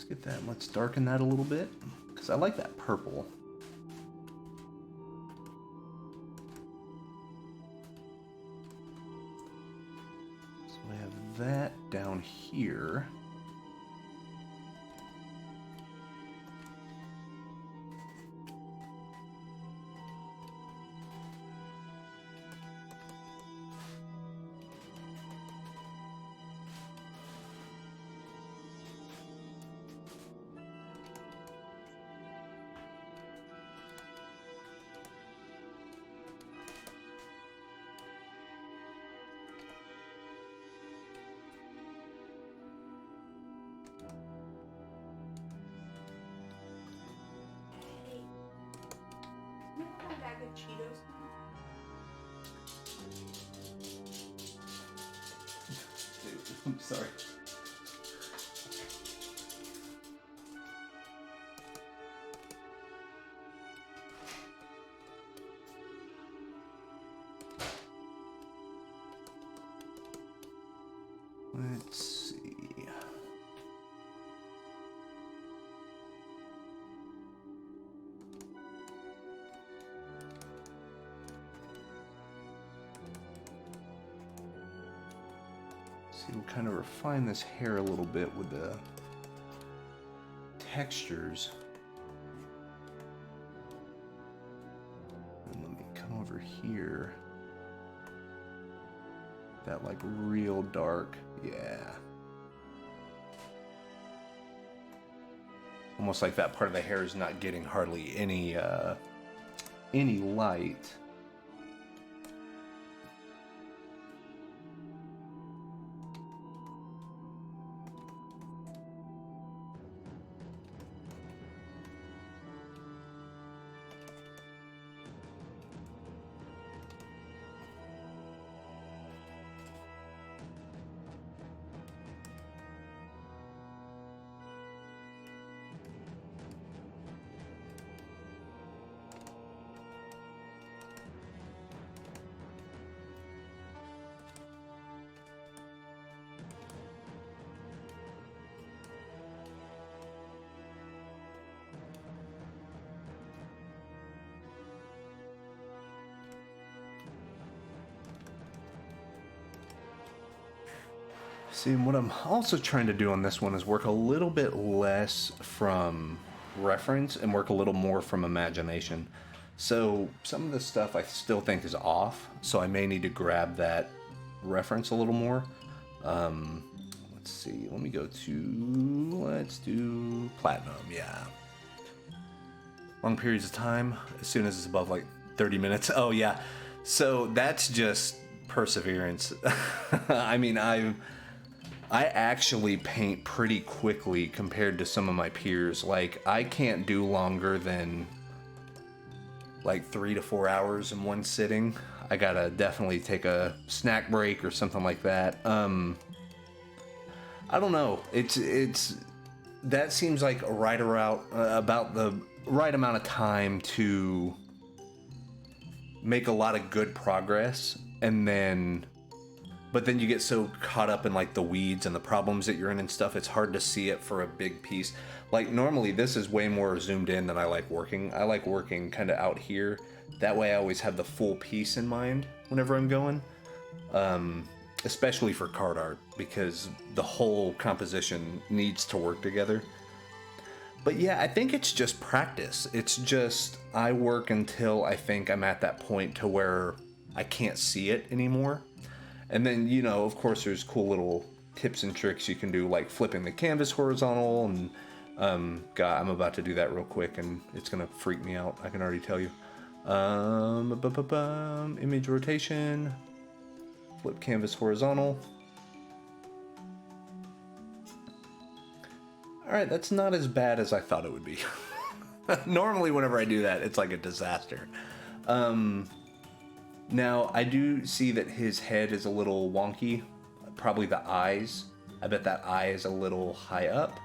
get that and let's darken that a little bit, because I like that purple. So we have that down here. Cheetos. I'm sorry. Let's see. We'll kind of refine this hair a little bit with the textures. And let me come over here. That like real dark, yeah. Almost like that part of the hair is not getting hardly any light. See, and what I'm also trying to do on this one is work a little bit less from reference and work a little more from imagination. So some of this stuff I still think is off, so I may need to grab that reference a little more. Let's see, let me go to, let's do platinum, yeah. Long periods of time, as soon as it's above like 30 minutes. Oh yeah, so that's just perseverance. I mean, I actually paint pretty quickly compared to some of my peers. Like, I can't do longer than like 3 to 4 hours in one sitting. I gotta definitely take a snack break or something like that. I don't know. It's that seems like right around about the right amount of time to make a lot of good progress, and then. But then you get so caught up in like the weeds and the problems that you're in and stuff, it's hard to see it for a big piece. Like normally this is way more zoomed in than I like working. I like working kind of out here. That way I always have the full piece in mind whenever I'm going. especially for card art, because the whole composition needs to work together. But yeah, I think it's just practice. It's just I work until I think I'm at that point to where I can't see it anymore. And then, you know, of course, there's cool little tips and tricks you can do, like flipping the canvas horizontal. And God, I'm about to do that real quick, and it's gonna freak me out. I can already tell you. Image rotation, flip canvas horizontal. All right, that's not as bad as I thought it would be. Normally, whenever I do that, it's like a disaster. Now, I do see that his head is a little wonky. Probably the eyes. I bet that eye is a little high up.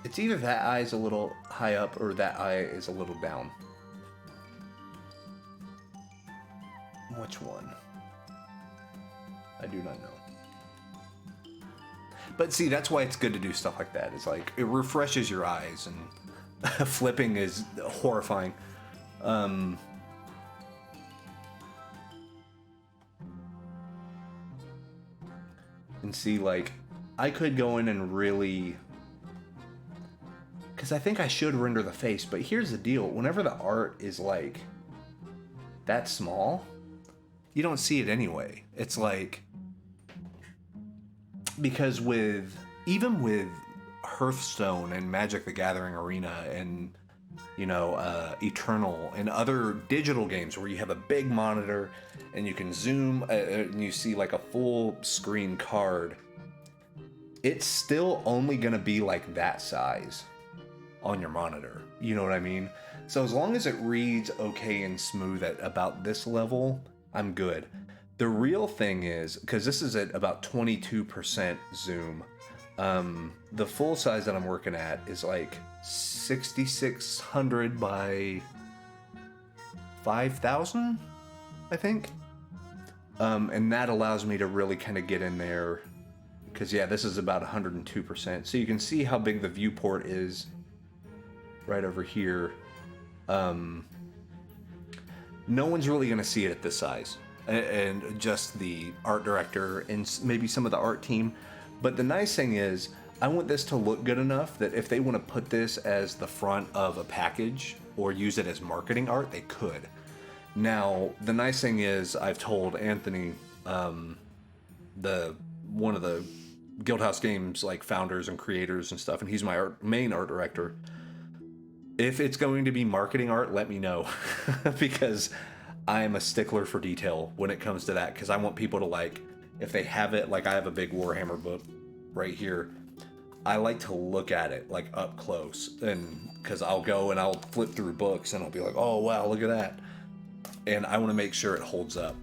It's either that eye is a little high up or that eye is a little down. Which one? I do not know. But see, that's why it's good to do stuff like that. It's like, it refreshes your eyes, and flipping is horrifying. And see, like, I could go in and really... Because I think I should render the face, but here's the deal. Whenever the art is, like, that small, you don't see it anyway. It's like... Because even with Hearthstone and Magic the Gathering Arena and, you know, Eternal and other digital games where you have a big monitor and you can zoom and you see like a full screen card, it's still only going to be like that size on your monitor. You know what I mean? So as long as it reads okay and smooth at about this level, I'm good. The real thing is, because this is at about 22% zoom, the full size that I'm working at is like 6600 by 5000, I think. And that allows me to really kind of get in there, because yeah, this is about 102%. So you can see how big the viewport is right over here. No one's really going to see it at this size. And just the art director and maybe some of the art team. But the nice thing is, I want this to look good enough that if they want to put this as the front of a package or use it as marketing art, they could. Now, the nice thing is, I've told Anthony, one of the Guildhouse Games like founders and creators and stuff, and he's my main art director. If it's going to be marketing art, let me know, because I'm a stickler for detail when it comes to that, because I want people to, like, if they have it, like I have a big Warhammer book right here, I like to look at it like up close, and because I'll go and I'll flip through books and I'll be like, oh wow, look at that, and I want to make sure it holds up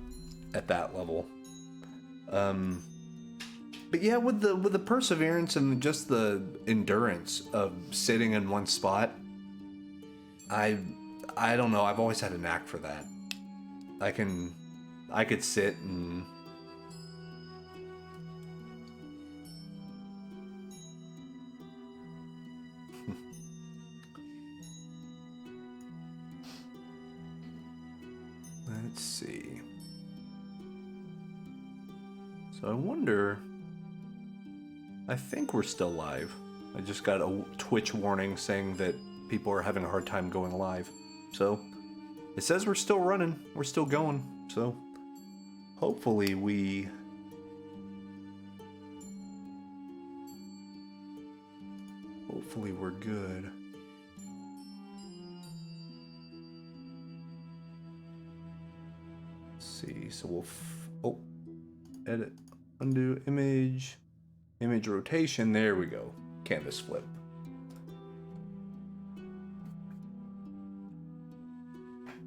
at that level. But yeah, with the perseverance and just the endurance of sitting in one spot, I don't know, I've always had a knack for that. I could sit and let's see. So I wonder, I think we're still live. I just got a Twitch warning saying that people are having a hard time going live. So it says we're still running, we're still going, so hopefully we're good. Let's see, so we'll edit, undo image rotation, there we go, canvas flip.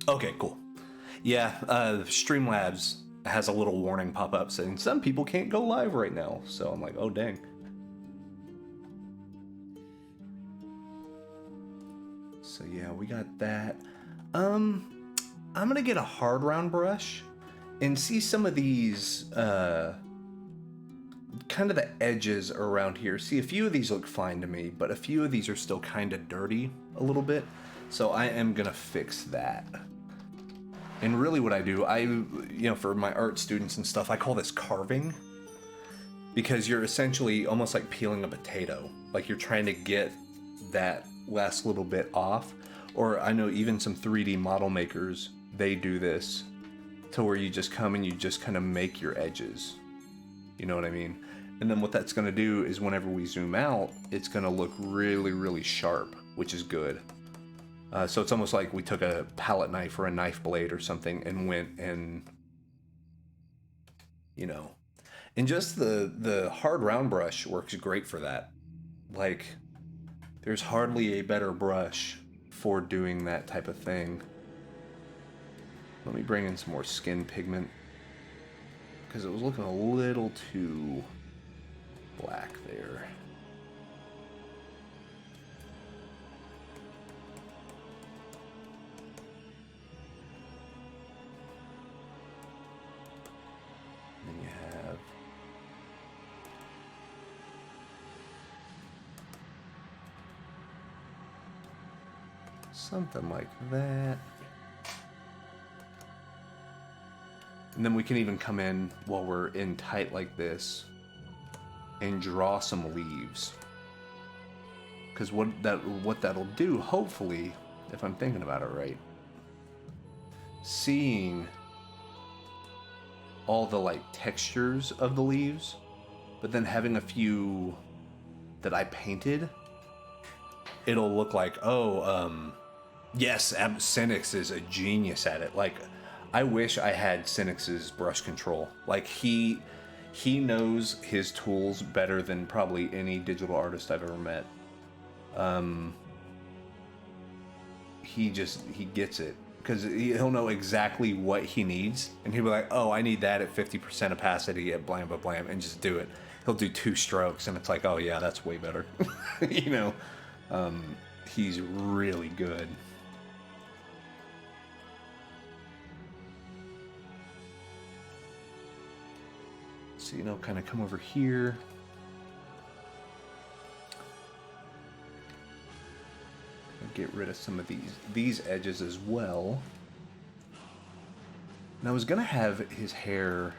Okay, cool. Yeah, Streamlabs has a little warning pop up saying some people can't go live right now. So I'm like, oh dang. So yeah, we got that. I'm gonna get a hard round brush and see some of these kind of the edges around here. See, a few of these look fine to me, but a few of these are still kind of dirty a little bit. So I am gonna fix that. And really what I do, for my art students and stuff, I call this carving. Because you're essentially almost like peeling a potato. Like you're trying to get that last little bit off. Or I know even some 3D model makers, they do this to where you just come and you just kind of make your edges. You know what I mean? And then what that's going to do is whenever we zoom out, it's going to look really, really sharp, which is good. So it's almost like we took a palette knife or a knife blade or something and went and, and just the hard round brush works great for that. Like, there's hardly a better brush for doing that type of thing. Let me bring in some more skin pigment, because it was looking a little too black there. Then you have something like that. And then we can even come in while we're in tight like this and draw some leaves. Because what that'll do, hopefully, if I'm thinking about it right, seeing all the like textures of the leaves, but then having a few that I painted, it'll look like, yes, Cynics is a genius at it. Like, I wish I had Cynics's brush control. Like, he knows his tools better than probably any digital artist I've ever met. He gets it. Because he'll know exactly what he needs. And he'll be like, oh, I need that at 50% opacity at blam, blam, blam, and just do it. He'll do 2 strokes, and it's like, oh, yeah, that's way better. He's really good. So, kind of come over here. Get rid of some of these edges as well. And I was gonna have his hair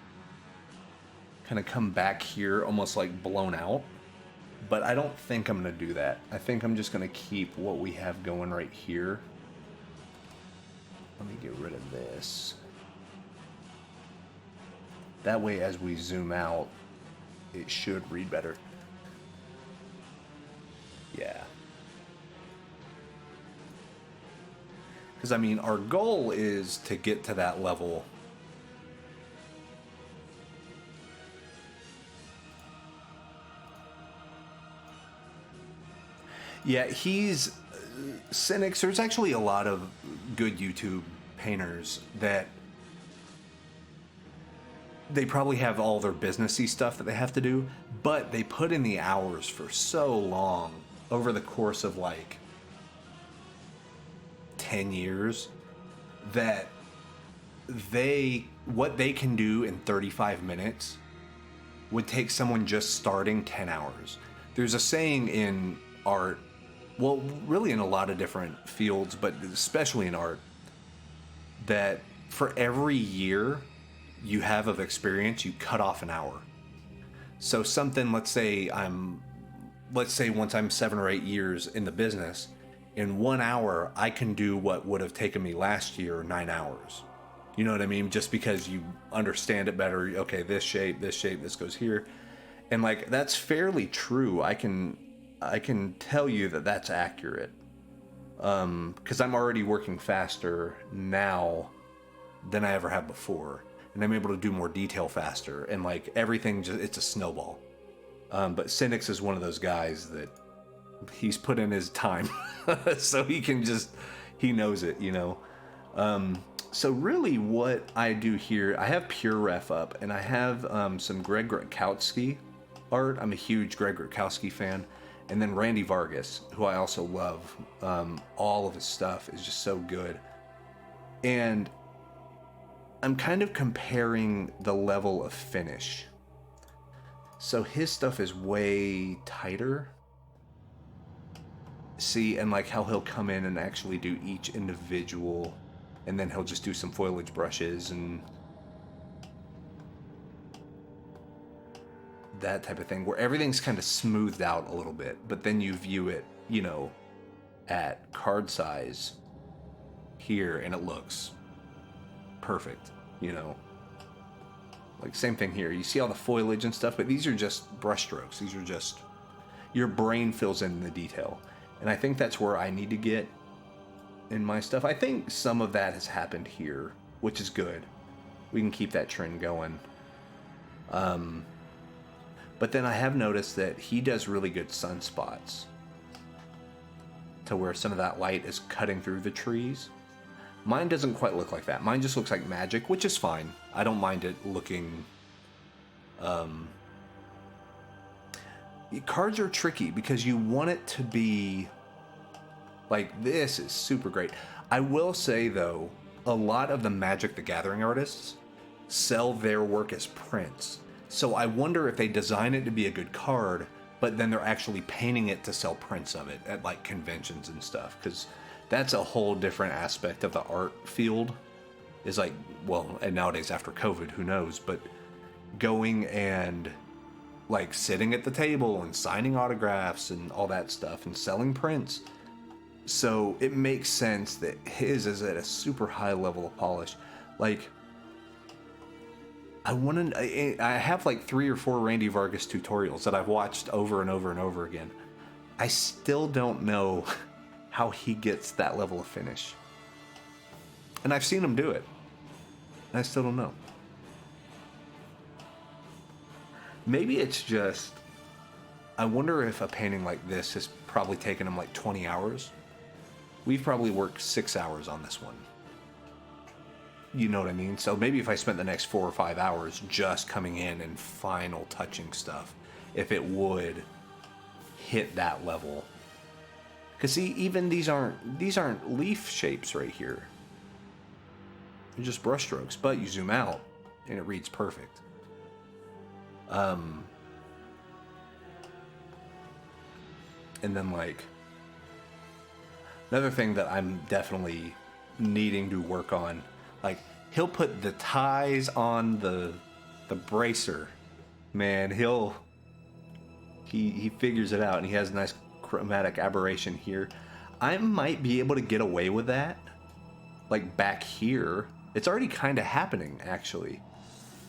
kind of come back here, almost like blown out, but I don't think I'm gonna do that. I think I'm just gonna keep what we have going right here. Let me get rid of this. That way, as we zoom out, it should read better. Yeah. Because, I mean, our goal is to get to that level. Yeah, he's... Cynics, there's actually a lot of good YouTube painters that... They probably have all their businessy stuff that they have to do, but they put in the hours for so long over the course of, like, 10 years that what they can do in 35 minutes would take someone just starting 10 hours. There's a saying in art, well, really in a lot of different fields, but especially in art, that for every year you have of experience, you cut off an hour. So something, let's say once I'm 7 or 8 years in the business, in 1 hour, I can do what would have taken me last year 9 hours. You know what I mean? Just because you understand it better. Okay, this shape, this goes here. And like, that's fairly true. I can tell you that that's accurate. Because I'm already working faster now than I ever have before. And I'm able to do more detail faster. And like, everything it's a snowball. But Cynics is one of those guys that he's put in his time. So he knows it, So really what I do here, I have Pure Ref up, and I have some Greg Rutkowski art. I'm a huge Greg Rutkowski fan. And then Randy Vargas, who I also love. All of his stuff is just so good. And I'm kind of comparing the level of finish. So his stuff is way tighter. See, and like how he'll come in and actually do each individual, and then he'll just do some foliage brushes and that type of thing, where everything's kind of smoothed out a little bit, but then you view it, at card size here, and it looks perfect, Like, same thing here. You see all the foliage and stuff, but these are just brush strokes. These are just... your brain fills in the detail. And I think that's where I need to get in my stuff. I think some of that has happened here, which is good. We can keep that trend going. But then I have noticed that he does really good sunspots, to where some of that light is cutting through the trees. Mine doesn't quite look like that. Mine just looks like magic, which is fine. I don't mind it looking... Cards are tricky because you want it to be... like, this is super great. I will say, though, a lot of the Magic the Gathering artists sell their work as prints. So I wonder if they design it to be a good card, but then they're actually painting it to sell prints of it at, like, conventions and stuff. Because that's a whole different aspect of the art field. Is like, well, and nowadays after COVID, who knows? But going and, like, sitting at the table and signing autographs and all that stuff and selling prints. So it makes sense that his is at a super high level of polish. Like, I have like 3 or 4 Randy Vargas tutorials that I've watched over and over and over again. I still don't know how he gets that level of finish. And I've seen him do it. And I still don't know. Maybe it's just... I wonder if a painting like this has probably taken him like 20 hours. We've probably worked 6 hours on this one. You know what I mean? So maybe if I spent the next 4 or 5 hours just coming in and final touching stuff, if it would hit that level. Because see, even these aren't leaf shapes right here. They're just brush strokes, but you zoom out and it reads perfect. And then, like, another thing that I'm definitely needing to work on, like, he'll put the ties on the bracer. Man, he figures it out, and he has a nice chromatic aberration here. I might be able to get away with that, like, back here. It's already kind of happening, actually,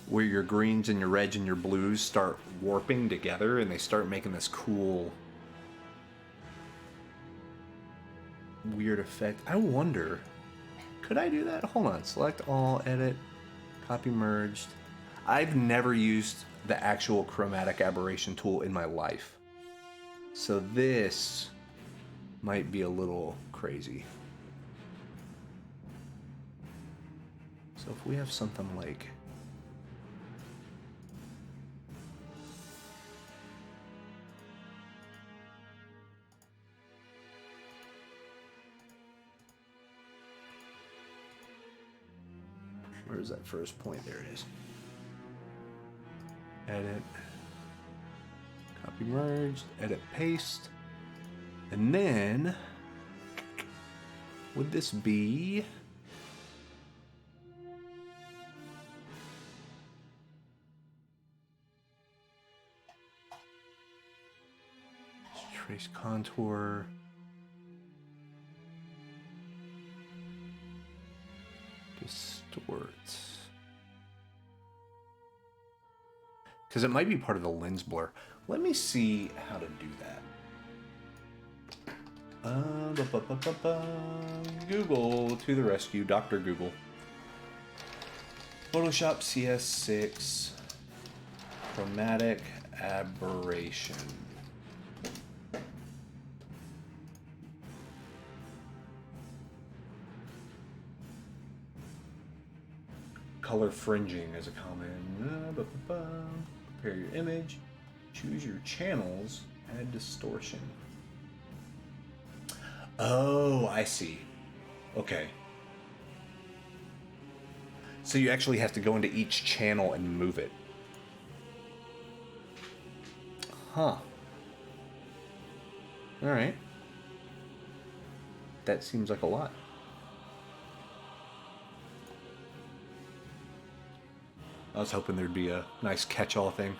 where your greens and your reds and your blues start warping together, and they start making this cool, weird effect. I wonder, could I do that? Hold on, select all, edit, copy merged. I've never used the actual chromatic aberration tool in my life, so this might be a little crazy. So if we have something like... where's that first point? There it is. Edit. Copy merged. Edit paste. And then... would this be... trace contour... distort. Because it might be part of the lens blur. Let me see how to do that. Google to the rescue. Dr. Google. Photoshop CS6 chromatic aberration. Color fringing is a common. Prepare your image. Choose your channels. Add distortion. Oh, I see. Okay. So you actually have to go into each channel and move it. Huh. Alright. that seems like a lot. I was hoping there'd be a nice catch-all thing.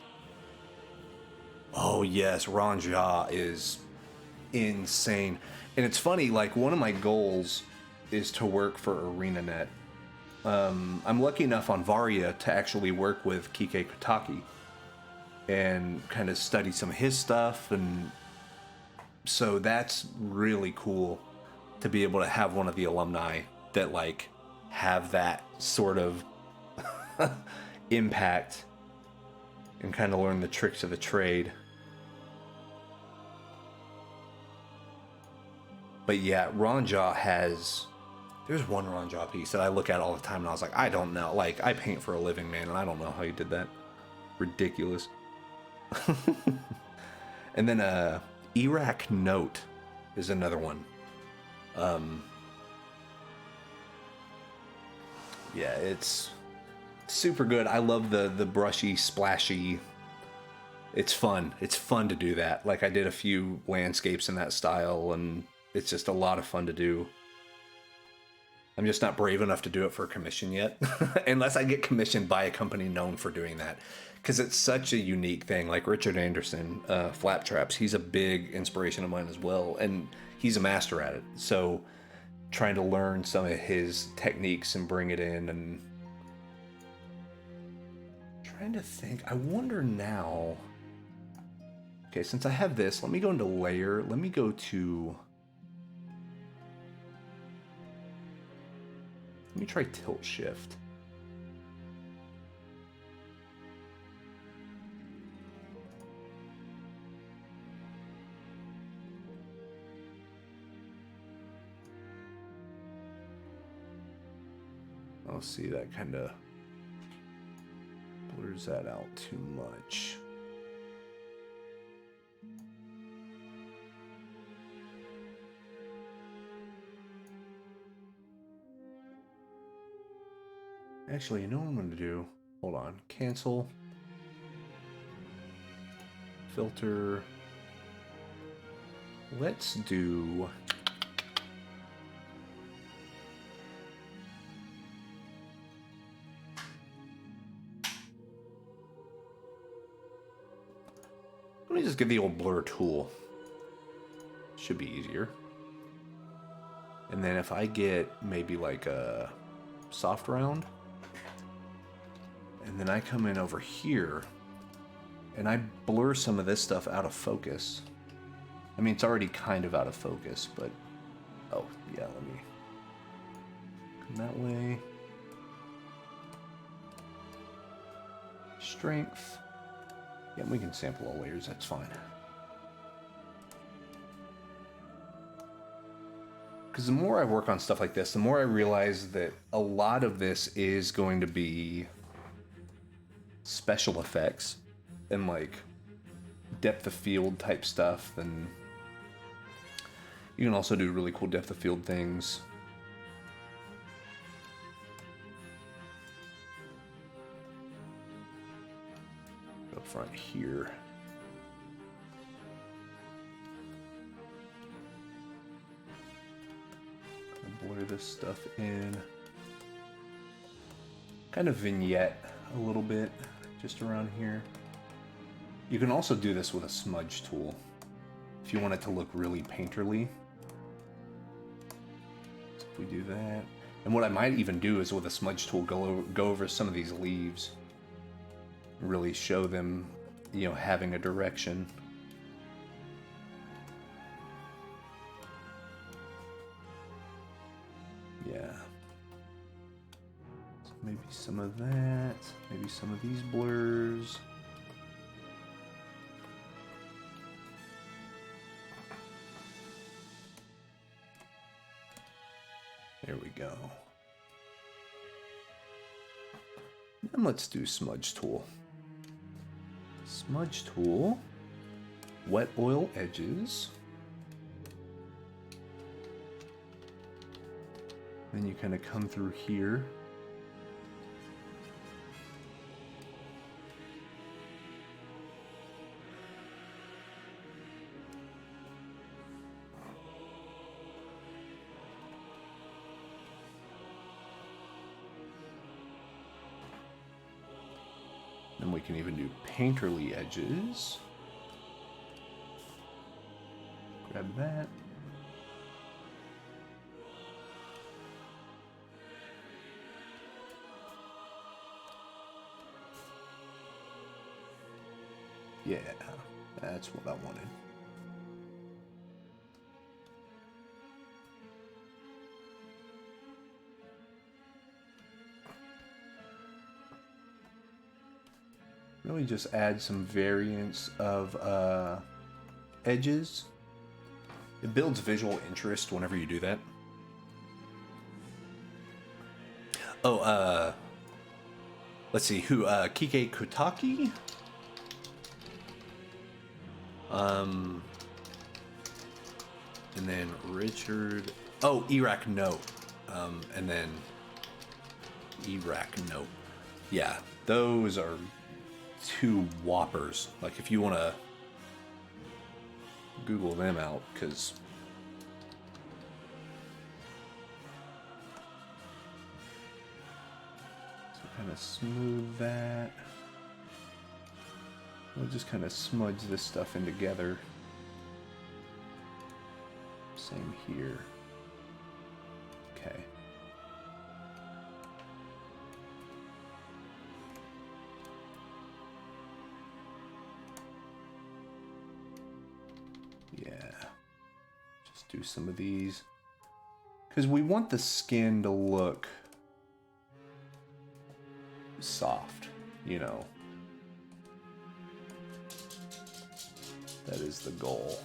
Oh yes, Ranja is insane. And it's funny, like one of my goals is to work for ArenaNet. I'm lucky enough on Varia to actually work with Kike Kotaki and kind of study some of his stuff, and so that's really cool to be able to have one of the alumni that like have that sort of impact and kind of learn the tricks of the trade. But yeah, Ranja has... There's one Ranja piece that I look at all the time and I was like, I don't know. Like, I paint for a living, man, and I don't know how you did that. Ridiculous. And then Iraq Note is another one. Yeah, it's super good. I love the brushy, splashy. It's fun. It's fun to do that. Like, I did a few landscapes in that style, and it's just a lot of fun to do. I'm just not brave enough to do it for a commission yet, unless I get commissioned by a company known for doing that, because it's such a unique thing. Like Richard Anderson, Flap Traps, he's a big inspiration of mine as well, and he's a master at it. So trying to learn some of his techniques and bring it in, and trying to think. I wonder now. Okay, since I have this, let me go into layer. Let me go to... Let me try tilt shift. I'll see, that kind of blurs that out too much. Actually, you know what I'm going to do? Hold on. Cancel. Filter. Let's do... Let me just get the old blur tool. Should be easier. And then if I get maybe like a soft round, and then I come in over here and I blur some of this stuff out of focus. I mean, it's already kind of out of focus, but oh yeah, let me come that way. Strength. Yeah, we can sample all layers, that's fine. Because the more I work on stuff like this, the more I realize that a lot of this is going to be special effects and like depth of field type stuff. And you can also do really cool depth of field things. Up front here. Blur this stuff in. Kind of vignette a little bit just around here. You can also do this with a smudge tool if you want it to look really painterly. So if we do that, and what I might even do is with a smudge tool go over some of these leaves, really show them, you know, having a direction. Yeah. So maybe some of that, maybe some of these blurs. There we go. And let's do smudge tool. Smudge tool, wet oil edges. Then you kind of come through here. can even do painterly edges. Grab that. Yeah, that's what I wanted. Really just add some variants of edges. It builds visual interest whenever you do that. Oh, let's see, who, Kike Kutaki? And then Richard, oh, Iraq Note. And then Iraq Note. Yeah, those are two whoppers. Like, if you want to Google them out, because so kind of smooth that. We'll just kind of smudge this stuff in together. Same here. Okay. Yeah. Just do some of these. Because we want the skin to look soft, you know. That is the goal.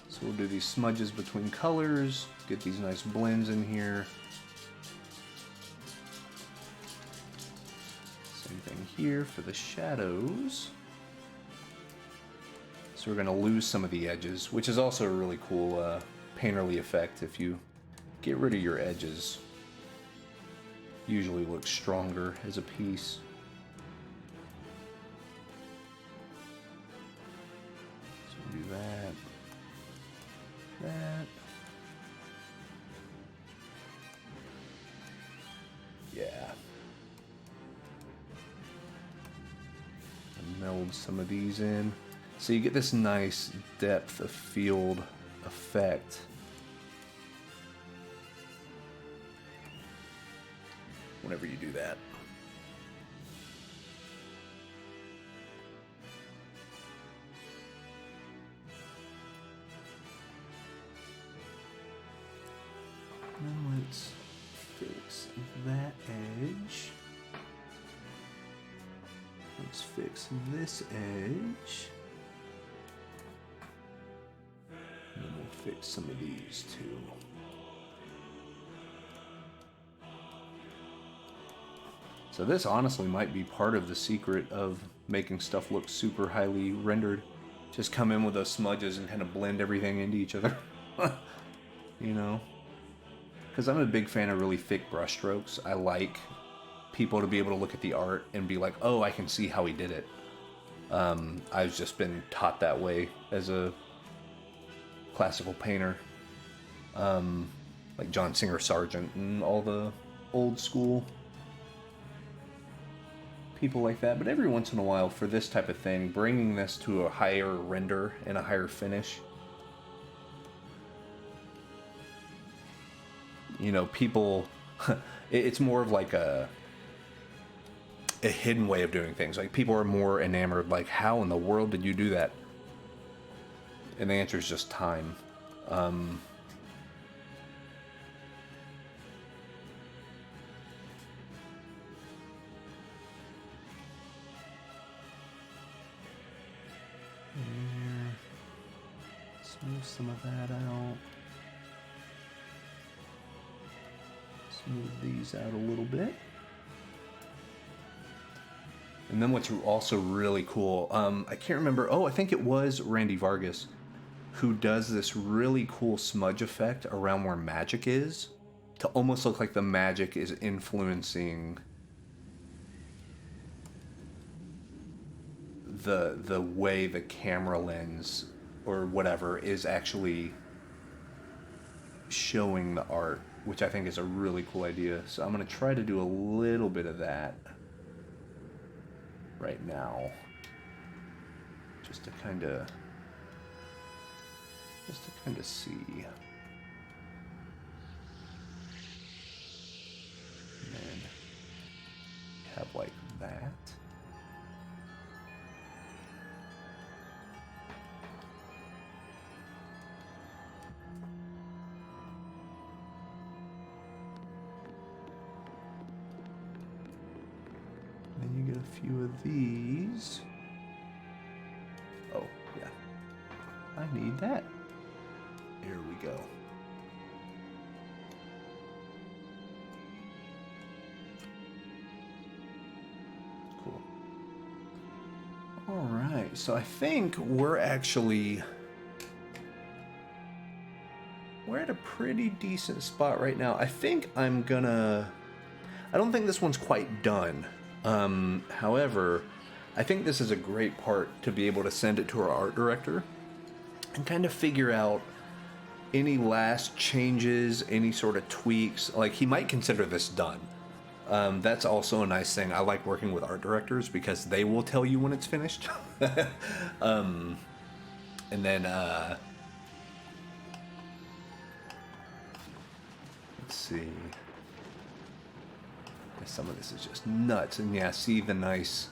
So we'll do these smudges between colors, get these nice blends in here. Same thing here for the shadows. So we're going to lose some of the edges, which is also a really cool painterly effect. If you get rid of your edges, usually looks stronger as a piece. So do that. That. Yeah. And meld some of these in. So you get this nice depth of field effect. Whenever you do that. Now let's fix that edge. Let's fix this edge. And then we'll fix some of these too. So this honestly might be part of the secret of making stuff look super highly rendered. Just come in with those smudges and kind of blend everything into each other. You know? Because I'm a big fan of really thick brush strokes. I like people to be able to look at the art and be like, oh, I can see how he did it. I've just been taught that way as a classical painter. Like John Singer Sargent and all the old school people like that. But every once in a while, for this type of thing, bringing this to a higher render and a higher finish, you know, people, it's more of like a hidden way of doing things. Like, people are more enamored, like, how in the world did you do that? And the answer is just time. Smooth some of that out. Smooth these out a little bit. And then what's also really cool, I can't remember, I think it was Randy Vargas who does this really cool smudge effect around where magic is, to almost look like the magic is influencing the way the camera lens or whatever is actually showing the art. which I think is a really cool idea. So I'm going to try to do a little bit of that right now, just to kind of see. And then have like that. Then you get a few of these. Oh, yeah. I need that. Here we go. Cool. All right, so I think we're at a pretty decent spot right now. I think I don't think this one's quite done. However, I think this is a great part to be able to send it to our art director and kind of figure out any last changes, any sort of tweaks. Like, he might consider this done. That's also a nice thing. I like working with art directors because they will tell you when it's finished. And then, let's see. Some of this is just nuts. And yeah, see the nice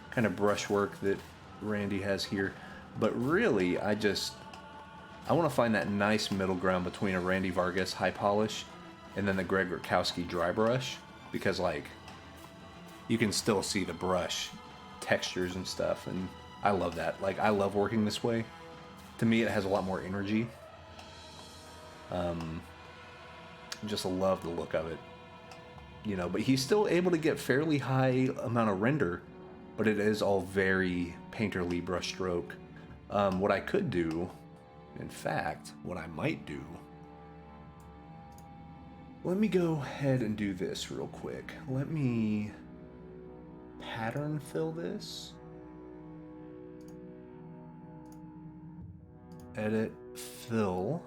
kind of brushwork that Randy has here. But really, I want to find that nice middle ground between a Randy Vargas high polish and then the Greg Rutkowski dry brush. Because, like, you can still see the brush textures and stuff. And I love that. Like, I love working this way. To me, it has a lot more energy. Just love the look of it. You know, but he's still able to get fairly high amount of render, but it is all very painterly brushstroke. What I could do, in fact, what I might do, let me go ahead and do this real quick. Let me pattern fill this. Edit, fill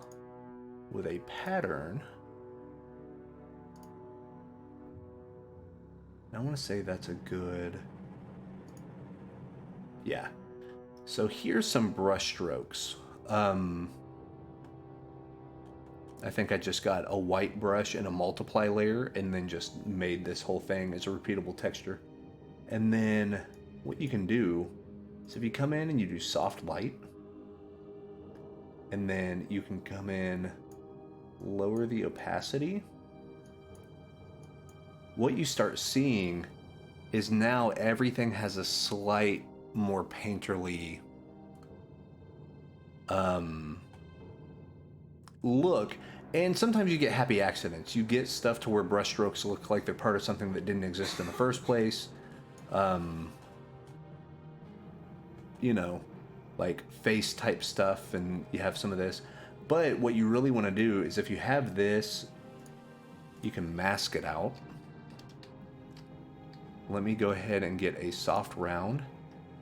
with a pattern. I want to say that's a good... Yeah. So here's some brush strokes. I think I just got a white brush and a multiply layer and then just made this whole thing as a repeatable texture. And then what you can do is if you come in and you do soft light, and then you can come in, lower the opacity, what you start seeing is now everything has a slight more painterly look. And sometimes you get happy accidents. You get stuff to where brushstrokes look like they're part of something that didn't exist in the first place. You know, like face type stuff, and you have some of this. But what you really want to do is if you have this, you can mask it out. Let me go ahead and get a soft round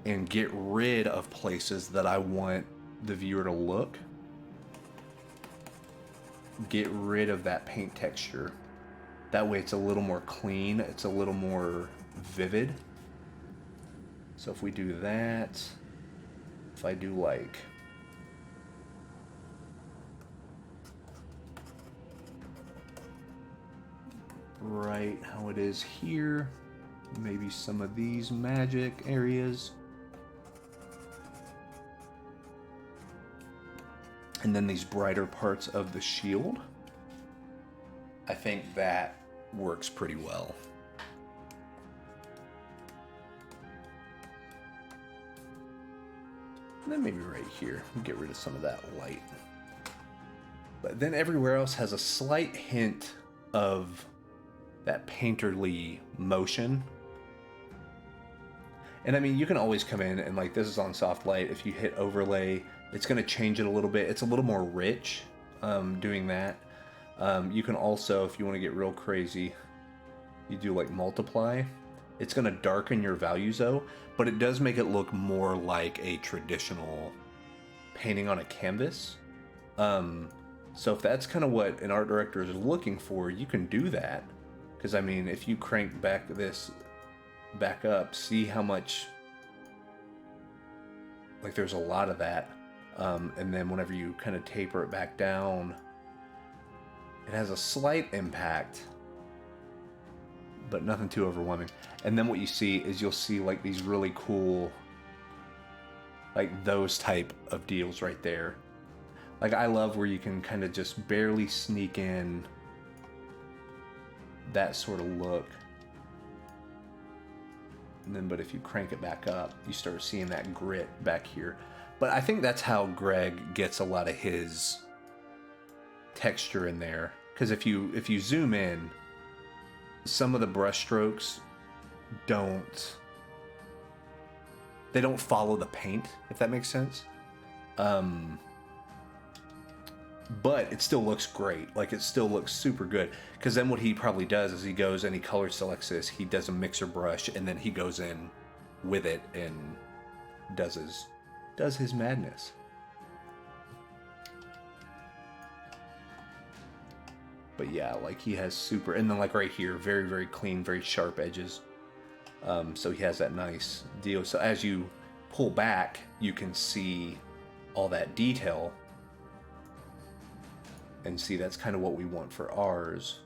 and get rid of places that I want the viewer to look. Get rid of that paint texture. That way it's a little more clean, it's a little more vivid. So if we do that, if I do like right how it is here, maybe some of these magic areas, and then these brighter parts of the shield, I think that works pretty well. And then maybe right here, get rid of some of that light. But then everywhere else has a slight hint of that painterly motion. And I mean, you can always come in and, like, this is on soft light. If you hit overlay, it's going to change it a little bit. It's a little more rich doing that. You can also, if you want to get real crazy, you do like multiply. It's going to darken your values though, but it does make it look more like a traditional painting on a canvas. So if that's kind of what an art director is looking for, you can do that. Because I mean, if you crank this back up, see how much, like there's a lot of that. And then whenever you kind of taper it back down, it has a slight impact, but nothing too overwhelming. And then what you see is you'll see like these really cool, like those type of deals right there. Like I love where you can kind of just barely sneak in that sort of look. And then, but if you crank it back up, you start seeing that grit back here. But I think that's how Greg gets a lot of his texture in there. Because if you zoom in, some of the brush strokes don't follow the paint, if that makes sense. But it still looks great. Like it still looks super good. Because then what he probably does is he goes and he color selects this. He does a mixer brush and then he goes in with it and does his madness. But yeah, like he has super, and then like right here, very, very clean, very sharp edges. So he has that nice deal. So as you pull back, you can see all that detail. And see, that's kind of what we want for ours.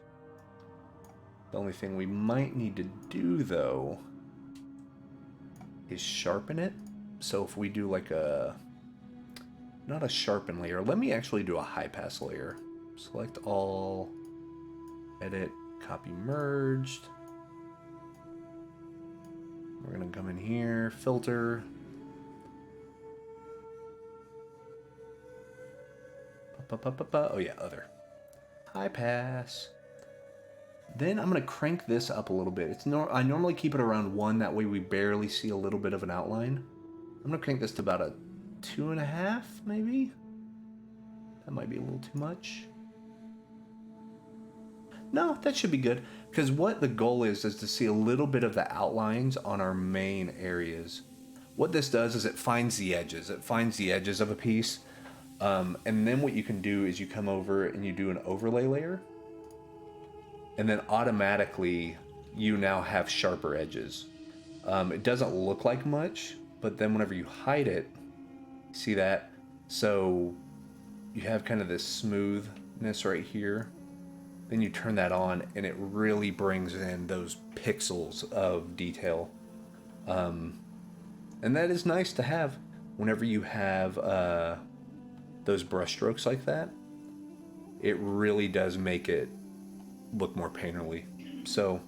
The only thing we might need to do, though, is sharpen it. So if we do like not a sharpen layer, let me actually do a high pass layer. Select all, edit, copy merged. We're gonna come in here, filter. Oh yeah, other. High pass. Then I'm going to crank this up a little bit. I normally keep it around 1, that way we barely see a little bit of an outline. I'm going to crank this to about a 2.5, maybe? That might be a little too much. No, that should be good. Because what the goal is to see a little bit of the outlines on our main areas. What this does is it finds the edges. It finds the edges of a piece. And then what you can do is you come over and you do an overlay layer. And then automatically you now have sharper edges. It doesn't look like much, but then whenever you hide it, see that? So you have kind of this smoothness right here. Then you turn that on and it really brings in those pixels of detail. And that is nice to have whenever you have those brush strokes like that. It really does make it look more painterly. So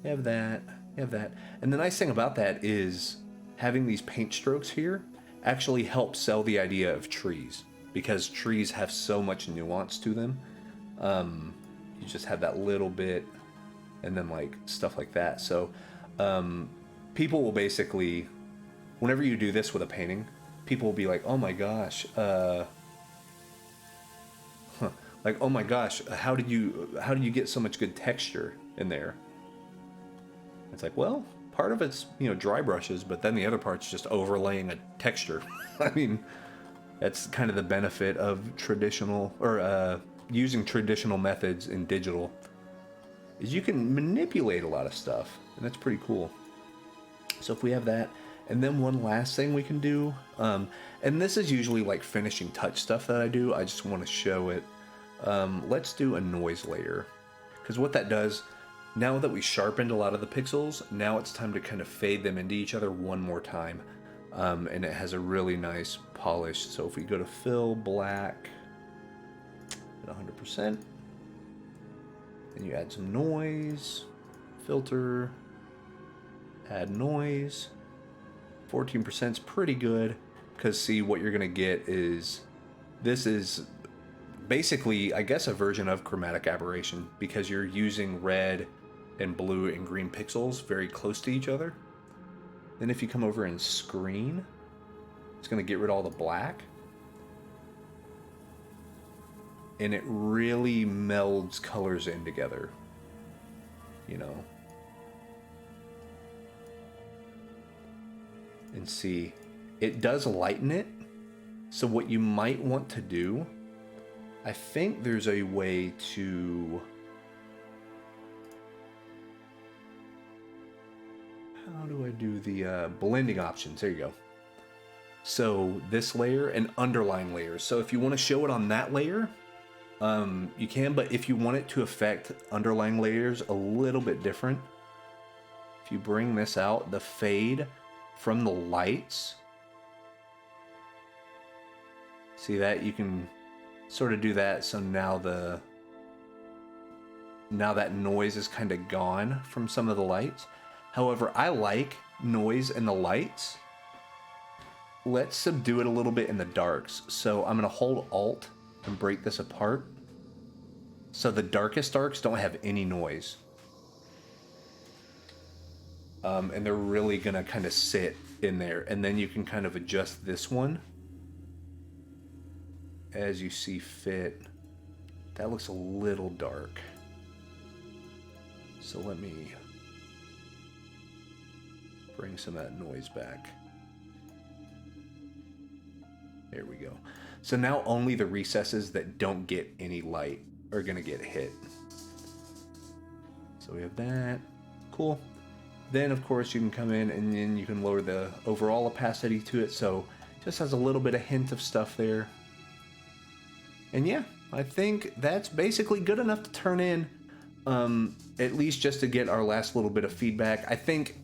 you have that. And the nice thing about that is having these paint strokes here actually helps sell the idea of trees, because trees have so much nuance to them. You just have that little bit and then like stuff like that. So people will basically, whenever you do this with a painting, people will be like, oh my gosh, like, oh my gosh, how did you get so much good texture in there? It's like, well, part of it's, dry brushes, but then the other part's just overlaying a texture. I mean, that's kind of the benefit of traditional, or using traditional methods in digital, is you can manipulate a lot of stuff, and that's pretty cool. So if we have that, and then one last thing we can do, and this is usually like finishing touch stuff that I do, I just want to show it. Let's do a noise layer, because what that does, now that we sharpened a lot of the pixels, now it's time to kind of fade them into each other one more time. And it has a really nice polish. So if we go to fill black at 100%, then you add some noise, filter, add noise. 14% is pretty good, because see, what you're gonna get is, this is basically, I guess, a version of chromatic aberration, because you're using red and blue and green pixels very close to each other. Then if you come over and screen, it's going to get rid of all the black. And it really melds colors in together. And see, it does lighten it. So what you might want to do, I think there's a way to... How do I do the blending options? There you go. So this layer and underlying layers. So if you want to show it on that layer, you can, but if you want it to affect underlying layers a little bit different, if you bring this out, the fade from the lights, see that? You can sort of do that. So now that noise is kind of gone from some of the lights. However, I like noise in the lights. Let's subdue it a little bit in the darks. So I'm going to hold Alt and break this apart. So the darkest darks don't have any noise. And they're really going to kind of sit in there. And then you can kind of adjust this one as you see fit. That looks a little dark. So let me bring some of that noise back. There we go. So now only the recesses that don't get any light are going to get hit. So we have that. Cool. Then, of course, you can come in and then you can lower the overall opacity to it. So it just has a little bit of hint of stuff there. And yeah, I think that's basically good enough to turn in, at least just to get our last little bit of feedback. I think,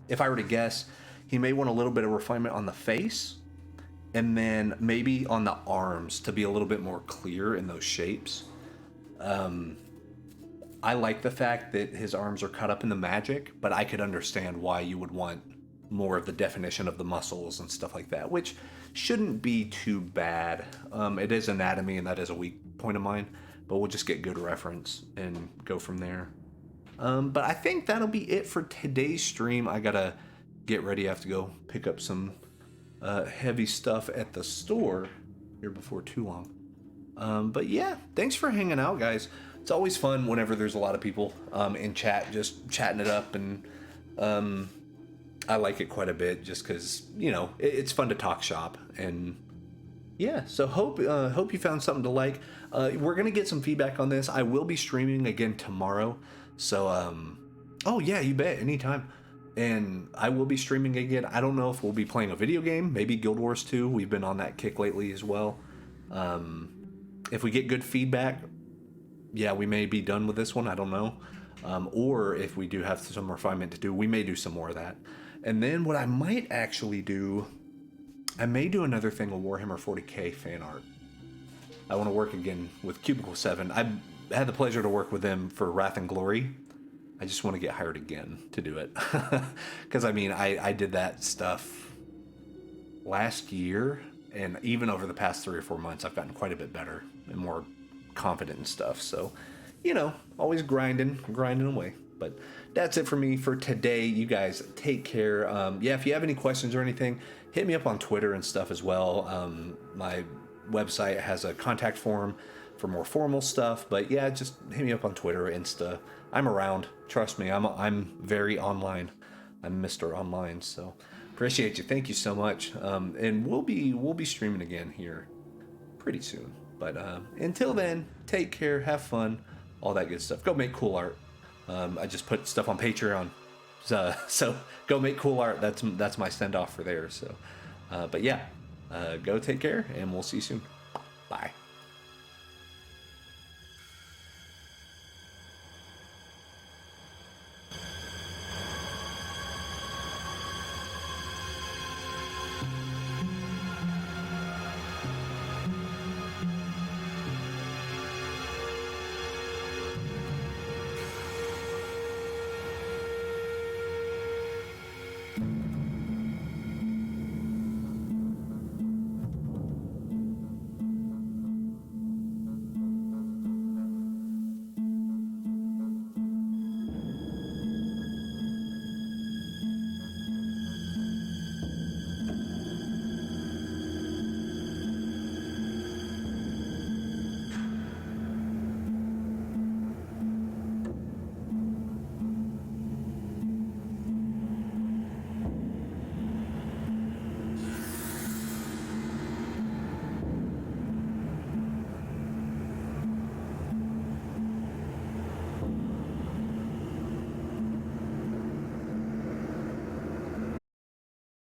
if I were to guess, he may want a little bit of refinement on the face. And then maybe on the arms to be a little bit more clear in those shapes. I like the fact that his arms are cut up in the magic, but I could understand why you would want more of the definition of the muscles and stuff like that, which shouldn't be too bad. It is anatomy, and that is a weak point of mine, but we'll just get good reference and go from there. But I think that'll be it for today's stream. I gotta get ready. I have to go pick up some heavy stuff at the store here before too long. But yeah, thanks for hanging out, guys. It's always fun whenever there's a lot of people in chat, just chatting it up, and I like it quite a bit just because, you know, it's fun to talk shop. And yeah, so hope you found something to like. We're gonna get some feedback on this. I will be streaming again tomorrow, so oh yeah, you bet, anytime. And I will be streaming again. I don't know if we'll be playing a video game, maybe Guild Wars 2. We've been on that kick lately as well. If we get good feedback, yeah, we may be done with this one. I don't know. Or if we do have some refinement to do, we may do some more of that. And then what I might actually do, I may do another thing of Warhammer 40k fan art. I want to work again with Cubicle 7. I had the pleasure to work with them for Wrath and Glory. I just want to get hired again to do it. Because, I mean, I did that stuff last year, and even over the past 3 or 4 months, I've gotten quite a bit better and more confident and stuff. So, you know, always grinding away. But that's it for me for today. You guys take care. Yeah, if you have any questions or anything, hit me up on Twitter and stuff as well. My website has a contact form for more formal stuff. But yeah, just hit me up on Twitter, Insta. I'm around. Trust me, I'm very online. I'm Mr. Online. So appreciate you. Thank you so much. And we'll be streaming again here pretty soon. But until then, take care, have fun, all that good stuff. Go make cool art. I just put stuff on Patreon, so go make cool art. That's my send off for there. So, but yeah, go take care, and we'll see you soon. Bye.